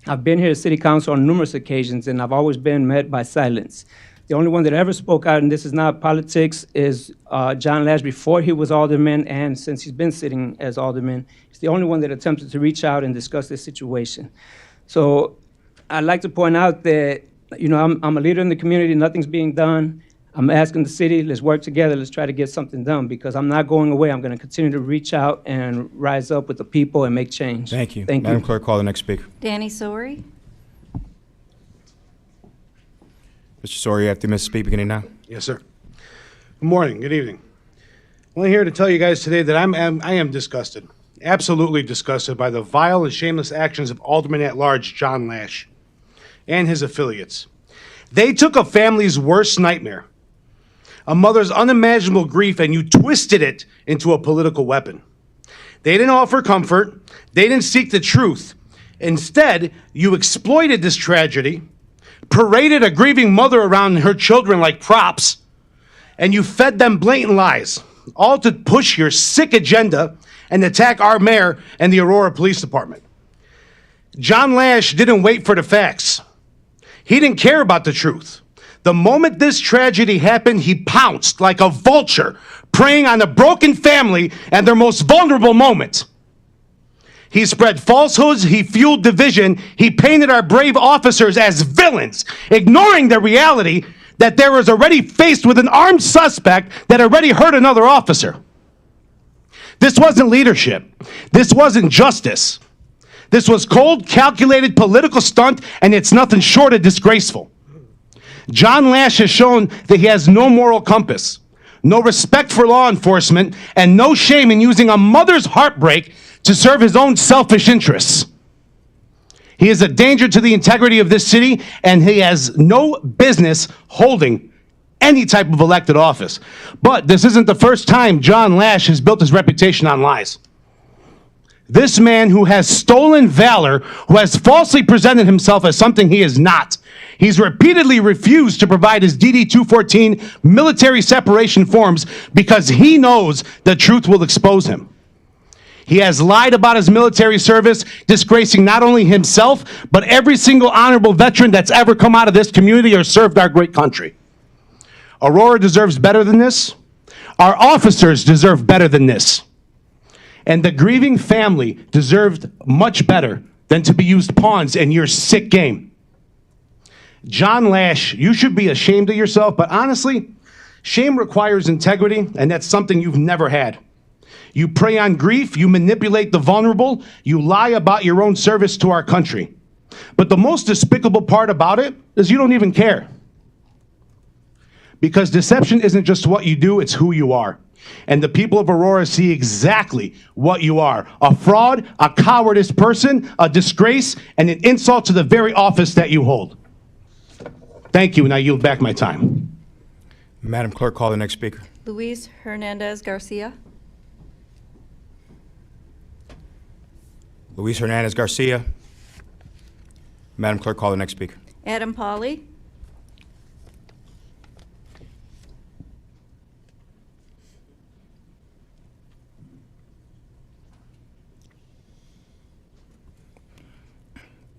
Speaker 16: I've been here at City Council on numerous occasions, and I've always been met by silence. The only one that ever spoke out, and this is not politics, is John Lash before he was alderman, and since he's been sitting as alderman. He's the only one that attempted to reach out and discuss this situation. So I'd like to point out that, you know, I'm a leader in the community, nothing's being done. I'm asking the city, let's work together, let's try to get something done, because I'm not going away. I'm going to continue to reach out and rise up with the people and make change.
Speaker 1: Thank you.
Speaker 16: Thank
Speaker 1: Madam
Speaker 16: you.
Speaker 1: Clerk, call the next speaker.
Speaker 2: Danny Sori.
Speaker 1: Mr. Sawyer, you have 2 minutes to speak beginning now.
Speaker 17: Yes, sir. Good morning, good evening. I'm only here to tell you guys today that I am disgusted, absolutely disgusted by the vile and shameless actions of Alderman at Large John Lash and his affiliates. They took a family's worst nightmare, a mother's unimaginable grief, and you twisted it into a political weapon. They didn't offer comfort. They didn't seek the truth. Instead, you exploited this tragedy, paraded a grieving mother around her children like props, and you fed them blatant lies, all to push your sick agenda and attack our mayor and the Aurora Police Department. John Lash didn't wait for the facts. He didn't care about the truth. The moment this tragedy happened, he pounced like a vulture, preying on a broken family and their most vulnerable moment. He spread falsehoods, he fueled division, he painted our brave officers as villains, ignoring the reality that they was already faced with an armed suspect that already hurt another officer. This wasn't leadership. This wasn't justice. This was cold, calculated political stunt, and it's nothing short of disgraceful. John Lash has shown that he has no moral compass, no respect for law enforcement, and no shame in using a mother's heartbreak to serve his own selfish interests. He is a danger to the integrity of this city, and he has no business holding any type of elected office. But this isn't the first time John Lash has built his reputation on lies. This man who has stolen valor, who has falsely presented himself as something he is not, he's repeatedly refused to provide his DD-214 military separation forms because he knows the truth will expose him. He has lied about his military service, disgracing not only himself, but every single honorable veteran that's ever come out of this community or served our great country. Aurora deserves better than this. Our officers deserve better than this. And the grieving family deserved much better than to be used pawns in your sick game. John Lash, you should be ashamed of yourself, but honestly, shame requires integrity, and that's something you've never had. You prey on grief, you manipulate the vulnerable, you lie about your own service to our country. But the most despicable part about it is you don't even care. Because deception isn't just what you do, it's who you are. And the people of Aurora see exactly what you are. A fraud, a cowardice person, a disgrace, and an insult to the very office that you hold. Thank you, and I yield back my time.
Speaker 1: Madam Clerk, call the next speaker.
Speaker 2: Luis Hernandez Garcia.
Speaker 1: Luis Hernandez Garcia. Madam Clerk, call the next speaker.
Speaker 2: Adam Pauley.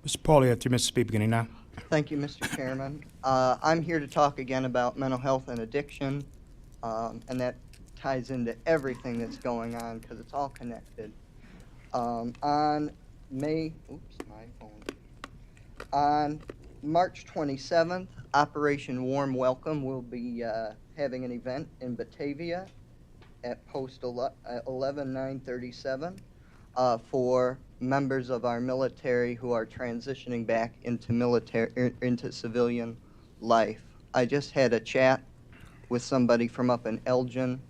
Speaker 1: Mr. Paul, you have 2 minutes to speak beginning now.
Speaker 18: Thank you, Mr. Chairman. I'm here to talk again about mental health and addiction, and that ties into everything that's going on because it's all connected. On March 27th, Operation Warm Welcome will be having an event in Batavia, at post 11937 for members of our military who are transitioning back into civilian life. I just had a chat with somebody from up in Elgin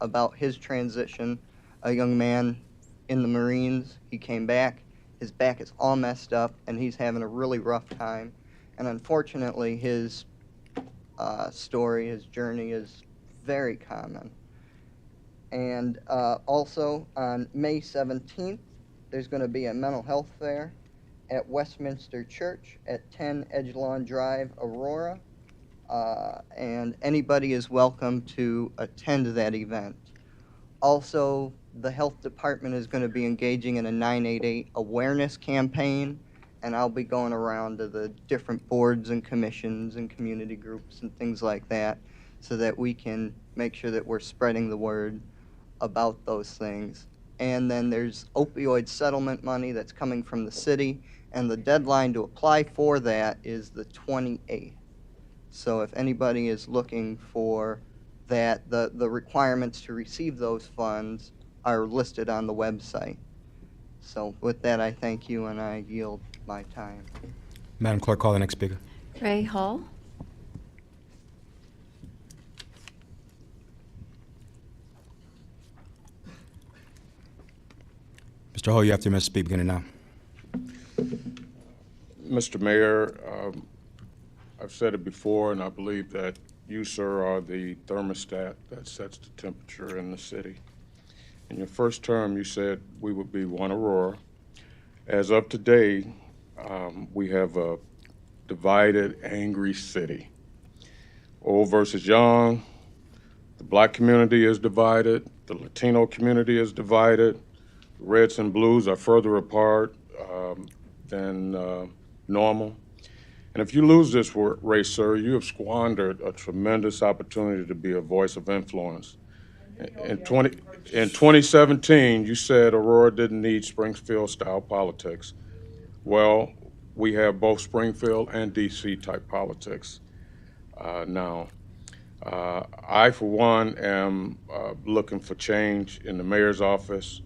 Speaker 18: about his transition, a young man in the Marines. He came back, his back is all messed up, and he's having a really rough time. And unfortunately, his story, his journey is very common. And also on May 17th, there's going to be a mental health fair at Westminster Church at 10 Edgelawn Drive, Aurora. And anybody is welcome to attend that event. Also, the health department is going to be engaging in a 988 awareness campaign, and I'll be going around to the different boards and commissions and community groups and things like that so that we can make sure that we're spreading the word about those things. And then there's opioid settlement money that's coming from the city, and the deadline to apply for that is the 28th. So if anybody is looking for that, the requirements to receive those funds are listed on the website. So with that, I thank you and I yield my time.
Speaker 1: Madam Clerk, call the next speaker.
Speaker 2: Ray Hall.
Speaker 1: Mr. Hall, you have 3 minutes to speak beginning now.
Speaker 19: Mr. Mayor, I've said it before, and I believe that you, sir, are the thermostat that sets the temperature in the city. In your first term, you said we would be one Aurora. As of today, we have a divided, angry city. Old versus young, the black community is divided, the Latino community is divided, reds and blues are further apart than normal. And if you lose this race, sir, you have squandered a tremendous opportunity to be a voice of influence. In 2017, you said Aurora didn't need Springfield-style politics. Well, we have both Springfield and DC-type politics now. I, for one, am looking for change in the mayor's office.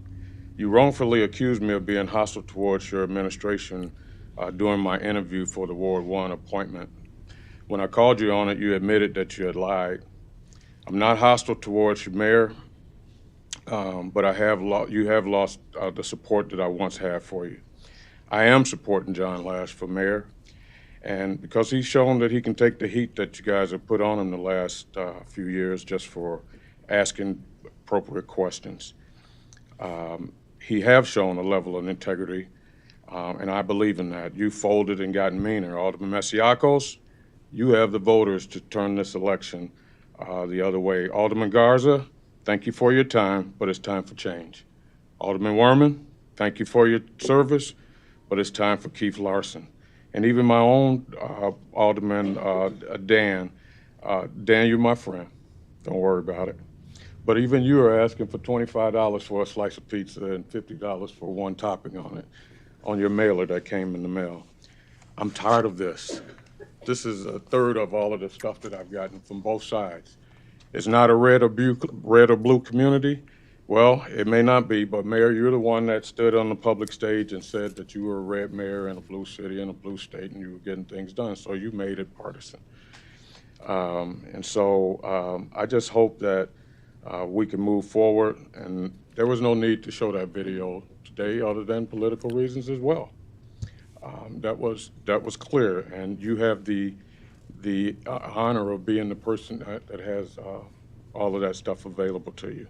Speaker 19: You wrongfully accused me of being hostile towards your administration during my interview for the Ward 1 appointment. When I called you on it, you admitted that you had lied. I'm not hostile towards you, Mayor, but you have lost the support that I once had for you. I am supporting John Lash for mayor, and because he's shown that he can take the heat that you guys have put on him the last few years just for asking appropriate questions. He have shown a level of integrity, and I believe in that. You folded and gotten meaner. Alderman Masiacos, you have the voters to turn this election the other way. Alderman Garza, thank you for your time, but it's time for change. Alderman Werman, thank you for your service, but it's time for Keith Larson. And even my own Alderman Dan, you're my friend. Don't worry about it. But even you are asking for $25 for a slice of pizza and $50 for one topping on it, on your mailer that came in the mail. I'm tired of this. This is a third of all of the stuff that I've gotten from both sides. It's not a red or blue community. Well, it may not be, but Mayor, you're the one that stood on the public stage and said that you were a red mayor in a blue city in a blue state and you were getting things done, so you made it partisan. And so I just hope that we can move forward, and there was no need to show that video today other than political reasons as well. That was clear, and you have the honor of being the person that has all of that stuff available to you.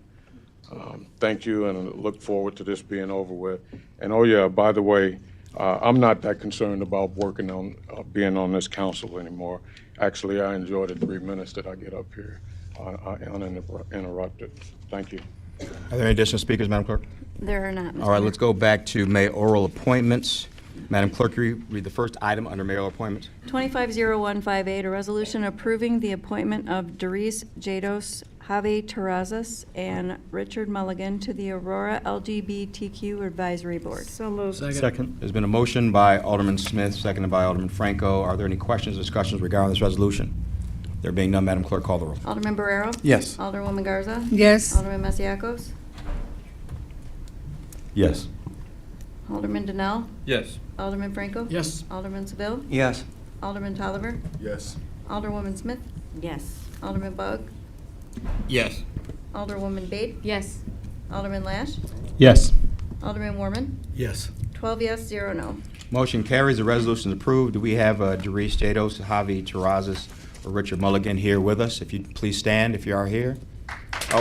Speaker 19: Thank you, and I look forward to this being over with. And oh yeah, by the way, I'm not that concerned about working on being on this council anymore. Actually, I enjoy the 3 minutes that I get up here uninterrupted. Thank you.
Speaker 1: Are there any additional speakers, Madam Clerk?
Speaker 2: There are not, Mr.
Speaker 1: All right,
Speaker 2: Mayor.
Speaker 1: let's go back to mayoral appointments. Madam Clerk, will you read the first item under mayoral appointments?
Speaker 2: 250158, a resolution approving the appointment of Doris Jados, Javi Terrazas, and Richard Mulligan to the Aurora LGBTQ Advisory Board.
Speaker 3: So moved.
Speaker 1: Second. There's been a motion by Alderman Smith, seconded by Alderman Franco. Are there any questions or discussions regarding this resolution? There being none, Madam Clerk, call the roll.
Speaker 2: Alderman Barrero?
Speaker 1: Yes.
Speaker 2: Alderwoman Garza?
Speaker 20: Yes.
Speaker 2: Alderman Masiacos?
Speaker 1: Yes.
Speaker 2: Alderman Donnell?
Speaker 1: Yes.
Speaker 2: Alderman Franco?
Speaker 1: Yes.
Speaker 2: Alderman Seville?
Speaker 18: Yes.
Speaker 2: Alderman Tolliver?
Speaker 19: Yes.
Speaker 2: Alderwoman Smith?
Speaker 4: Yes.
Speaker 2: Alderman Bug?
Speaker 1: Yes.
Speaker 2: Alderwoman Bate?
Speaker 7: Yes.
Speaker 2: Alderman Lash?
Speaker 1: Yes.
Speaker 2: Alderman Warman?
Speaker 13: Yes.
Speaker 2: 12 yes, 0 no.
Speaker 1: Motion carries. The resolution is approved. Do we have Darice Jados, Javi Terrazas, or Richard Mulligan here with us? If you'd please stand if you are here. Oh,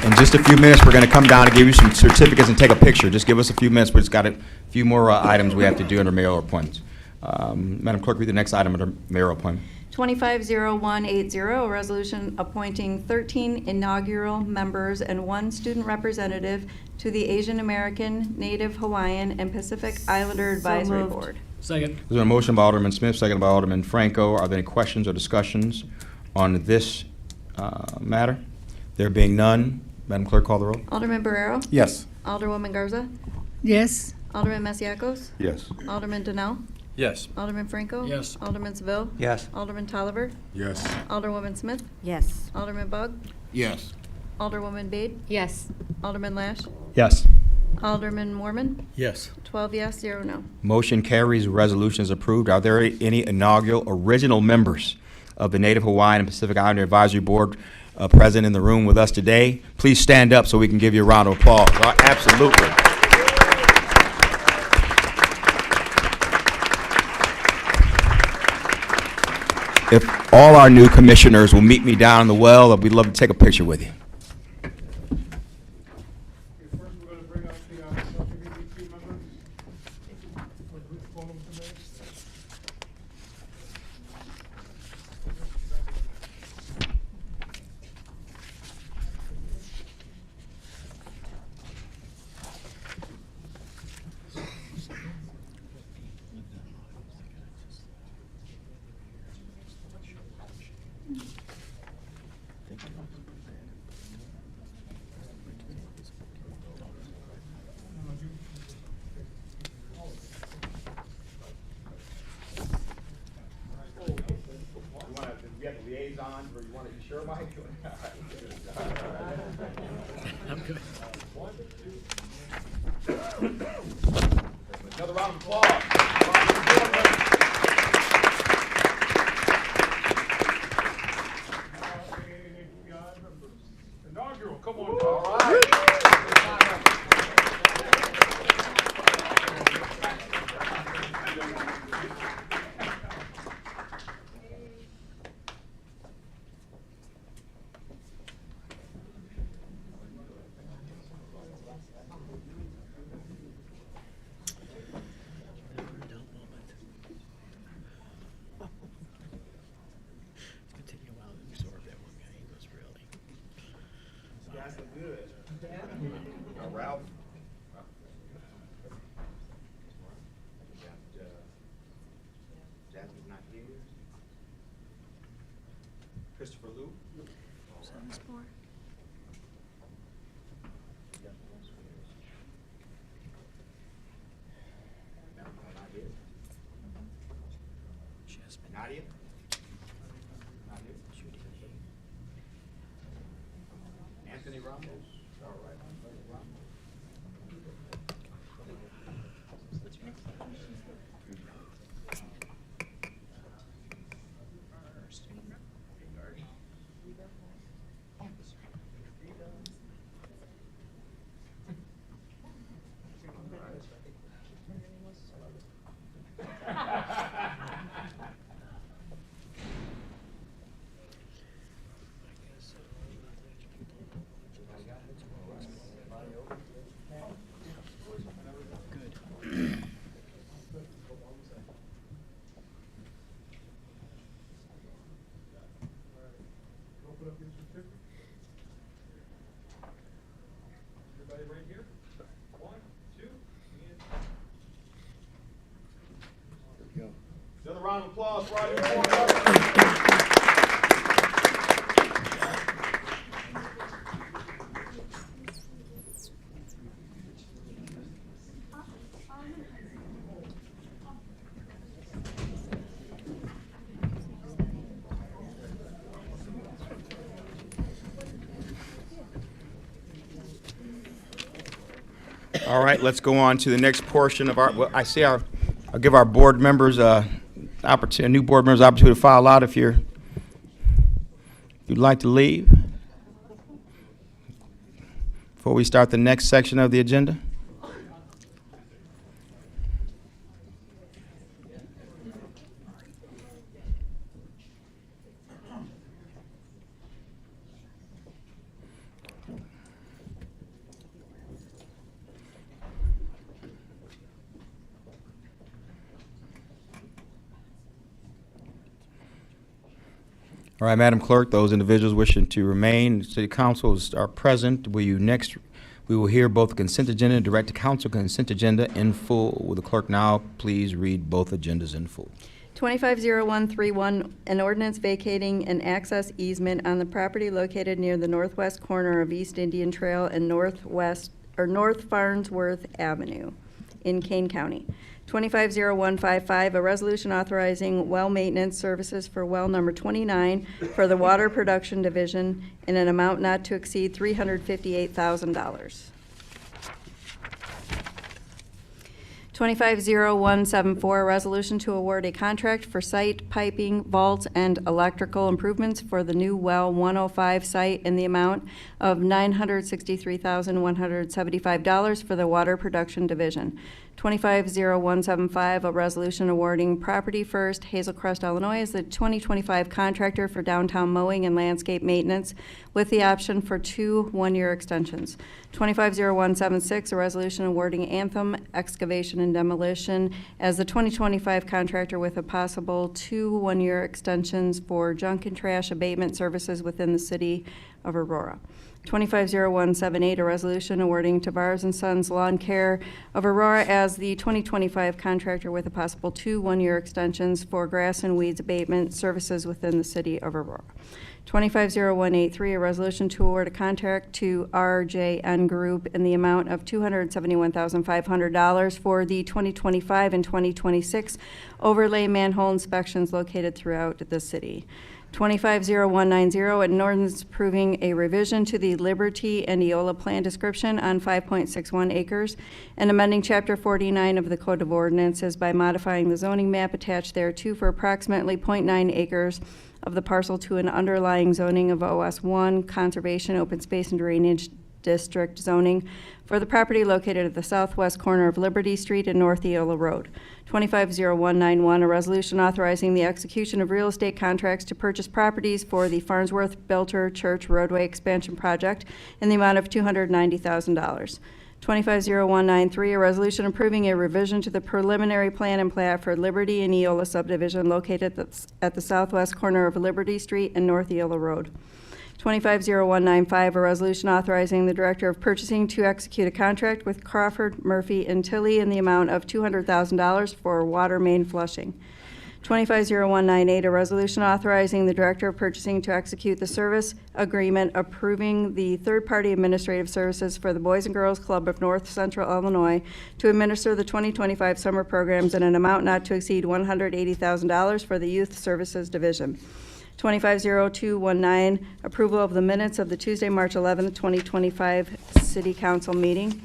Speaker 1: in just a few minutes, we're going to come down and give you some certificates and take a picture. Just give us a few minutes. We just got a few more items we have to do under mayoral appointments. Madam Clerk, read the next item under mayoral appointment.
Speaker 2: 250180, a resolution appointing 13 inaugural members and 1 student representative to the Asian American, Native Hawaiian, and Pacific Islander Advisory
Speaker 20: moved.
Speaker 2: Board.
Speaker 13: Second.
Speaker 1: There's been a motion by Alderman Smith, seconded by Alderman Franco. Are there any questions or discussions on this matter? There being none, Madam Clerk, call the roll.
Speaker 2: Alderman Barrero?
Speaker 1: Yes.
Speaker 2: Alderwoman Garza?
Speaker 20: Yes.
Speaker 2: Alderman Masiacos?
Speaker 1: Yes.
Speaker 2: Alderman Donnell?
Speaker 1: Yes.
Speaker 2: Alderman Franco?
Speaker 13: Yes.
Speaker 2: Alderman Seville?
Speaker 18: Yes.
Speaker 2: Alderman Tolliver?
Speaker 19: Yes.
Speaker 2: Alderwoman Smith?
Speaker 4: Yes.
Speaker 2: Alderman Bug?
Speaker 1: Yes.
Speaker 2: Alderwoman Bade?
Speaker 7: Yes.
Speaker 2: Alderman Lash?
Speaker 1: Yes.
Speaker 2: Alderman Mormon?
Speaker 13: Yes.
Speaker 2: 12 yes, 0 no.
Speaker 1: Motion carries. Resolution is approved. Are there any inaugural original members of the Native Hawaiian and Pacific Islander Advisory Board present in the room with us today? Please stand up so we can give you a round of applause. Absolutely. If all our new commissioners will meet me down in the well, we'd love to take a picture with you.
Speaker 5: First, we're going to bring out the LGBT members. Which one of them today?
Speaker 1: You have the liaisons, or you want to share, Mike?
Speaker 13: I'm good.
Speaker 1: Another round of applause.
Speaker 5: Inaugural, come on.
Speaker 1: All right. Ralph. Jasmine's not here. Christopher Lou. Nadia. Anthony Ramos. All right.
Speaker 5: Open up your certificate. Everybody right here? 1, 2, and...
Speaker 1: There we go. Another round of applause for our new board members. All right, let's go on to the next portion of our, well, I'll give our board members new board members opportunity to file out if you'd like to leave before we start the next section of the agenda. All right, Madam Clerk, those individuals wishing to remain in City Council are present. We will hear both the consent agenda and direct to council consent agenda in full. Will the clerk now please read both agendas in full?
Speaker 2: 250131, an ordinance vacating an access easement on the property located near the northwest corner of East Indian Trail and North Farnsworth Avenue in Kane County. 250155, a resolution authorizing well maintenance services for well number 29 for the Water Production Division in an amount not to exceed $358,000. 250174, a resolution to award a contract for site piping, vaults, and electrical improvements for the new well 105 site in the amount of $963,175 for the Water Production Division. 250175, a resolution awarding Property First Hazel Crest, Illinois as the 2025 contractor for downtown mowing and landscape maintenance with the option for 2 one-year extensions. 250176, a resolution awarding Anthem Excavation and Demolition as the 2025 contractor with a possible 2 one-year extensions for junk and trash abatement services within the city of Aurora. 250178, a resolution awarding Tavares and Sons Lawn Care of Aurora as the 2025 contractor with a possible 2 one-year extensions for grass and weeds abatement services within the city of Aurora. 250183, a resolution to award a contract to RJN Group in the amount of $271,500 for the 2025 and 2026 overlay manhole inspections located throughout the city. 250190, an ordinance approving a revision to the Liberty and Eola plan description on 5.61 acres and amending Chapter 49 of the Code of Ordinances by modifying the zoning map attached thereto for approximately 0.9 acres of the parcel to an underlying zoning of OS1, Conservation, Open Space, and Drainage District zoning for the property located at the southwest corner of Liberty Street and North Eola Road. 250191, a resolution authorizing the execution of real estate contracts to purchase properties for the Farnsworth Belter Church roadway expansion project in the amount of $290,000. 250193, a resolution approving a revision to the preliminary plan and plat for Liberty and Eola subdivision located at the southwest corner of Liberty Street and North Eola Road. 250195, a resolution authorizing the Director of Purchasing to execute a contract with Crawford, Murphy, and Tilley in the amount of $200,000 for water main flushing. 250198, a resolution authorizing the Director of Purchasing to execute the service agreement approving the third-party administrative services for the Boys and Girls Club of North Central Illinois to administer the 2025 summer programs in an amount not to exceed $180,000 for the Youth Services Division. 250219, approval of the minutes of the Tuesday, March 11th, 2025 City Council meeting.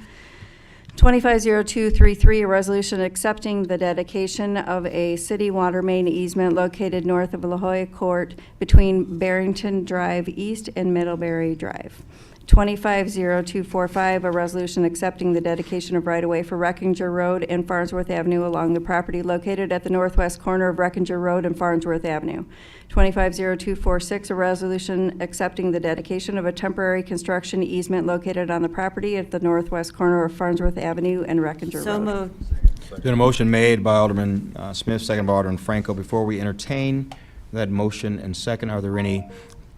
Speaker 2: 250233, a resolution accepting the dedication of a city water main easement located north of La Jolla Court between Barrington Drive East and Middlebury Drive. 250245, a resolution accepting the dedication of right-of-way for Reckinger Road and Farnsworth Avenue along the property located at the northwest corner of Reckinger Road and Farnsworth Avenue. 250246, a resolution accepting the dedication of a temporary construction easement located on the property at the northwest corner of Farnsworth Avenue and Reckinger Road.
Speaker 4: So moved.
Speaker 1: Been a motion made by Alderman Smith, second by Alderman Franco. Before we entertain that motion and second, are there any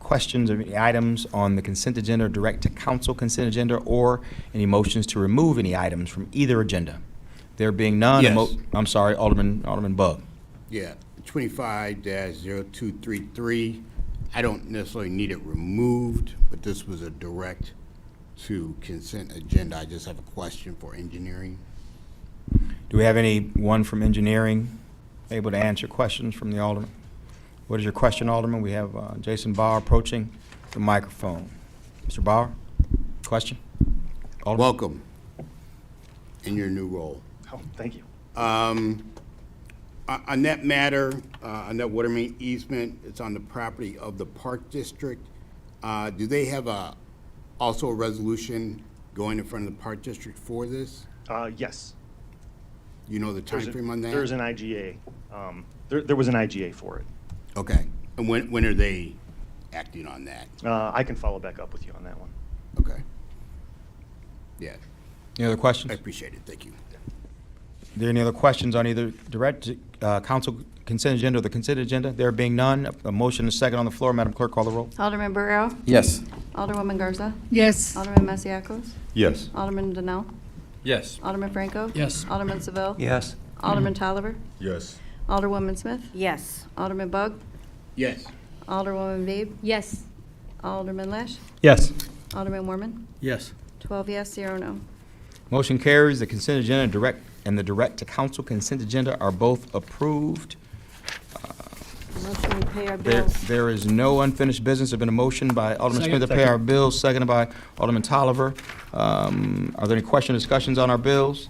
Speaker 1: questions or any items on the consent agenda, or direct to council consent agenda, or any motions to remove any items from either agenda? There being none,
Speaker 20: Yes.
Speaker 1: I'm sorry, Alderman Bug.
Speaker 20: Yeah, 25-0233. I don't necessarily need it removed, but this was a direct to consent agenda. I just have a question for engineering.
Speaker 1: Do we have anyone from engineering able to answer questions from the alderman? What is your question, Alderman? We have Jason Bauer approaching the microphone. Mr. Bauer, question? Alderman?
Speaker 20: Welcome. in your new role.
Speaker 21: Oh, thank you.
Speaker 20: On that matter, on that water main easement, it's on the property of the Park District. Do they have also a resolution going in front of the Park District for this?
Speaker 21: Yes.
Speaker 20: You know the timeframe on that?
Speaker 21: There's an IGA. There was an IGA for it.
Speaker 20: Okay. And when are they acting on that?
Speaker 21: I can follow back up with you on that one.
Speaker 20: Okay. Yeah.
Speaker 1: Any other questions?
Speaker 20: I appreciate it. Thank you.
Speaker 1: Are there any other questions on either direct council consent agenda or the consent agenda? There being none, a motion and a second on the floor. Madam Clerk, call the roll.
Speaker 2: Alderman Barrero?
Speaker 22: Yes.
Speaker 2: Alderwoman Garza?
Speaker 3: Yes.
Speaker 2: Alderman Masiacos?
Speaker 22: Yes.
Speaker 2: Alderman Donnell?
Speaker 22: Yes.
Speaker 2: Alderman Franco?
Speaker 22: Yes.
Speaker 2: Alderman Seville?
Speaker 22: Yes.
Speaker 2: Alderman Tolliver?
Speaker 22: Yes.
Speaker 2: Alderwoman Smith?
Speaker 4: Yes.
Speaker 2: Alderman Bug?
Speaker 20: Yes.
Speaker 2: Alderwoman Babe?
Speaker 3: Yes.
Speaker 2: Alderman Lesh?
Speaker 1: Yes.
Speaker 2: Alderman Mormon?
Speaker 22: Yes.
Speaker 2: 12 yes, 0 no.
Speaker 1: Motion carries. The consent agenda and the direct to council consent agenda are both approved.
Speaker 2: Motion to pay our bills.
Speaker 1: There is no unfinished business. There's been a motion by Alderman Smith to pay our bills, seconded by Alderman Tolliver. Are there any questions or discussions on our bills?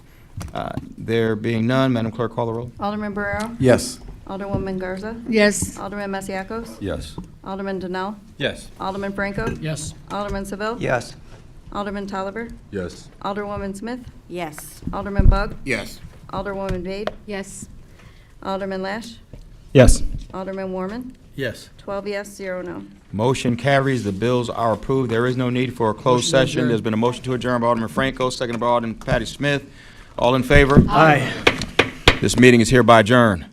Speaker 1: There being none, Madam Clerk, call the roll.
Speaker 2: Alderman Barrero?
Speaker 22: Yes.
Speaker 2: Alderwoman Garza?
Speaker 3: Yes.
Speaker 2: Alderman Masiacos?
Speaker 22: Yes.
Speaker 2: Alderman Donnell?
Speaker 22: Yes.
Speaker 2: Alderman Franco?
Speaker 22: Yes.
Speaker 2: Alderman Seville?
Speaker 22: Yes.
Speaker 2: Alderman Tolliver?
Speaker 22: Yes.
Speaker 2: Alderwoman Smith?
Speaker 4: Yes.
Speaker 2: Alderman Bug?
Speaker 20: Yes.
Speaker 2: Alderwoman Babe?
Speaker 3: Yes.
Speaker 2: Alderman Lash?
Speaker 1: Yes.
Speaker 2: Alderman Warman?
Speaker 22: Yes.
Speaker 2: 12 yes, 0 no.
Speaker 1: Motion carries. The bills are approved. There is no need for a closed
Speaker 22: Motion to
Speaker 1: session.
Speaker 22: adjourn.
Speaker 1: There's been a motion to adjourn by Alderman Franco, seconded by Alderman Patty Smith. All in favor?
Speaker 22: Aye.
Speaker 1: This meeting is hereby adjourned.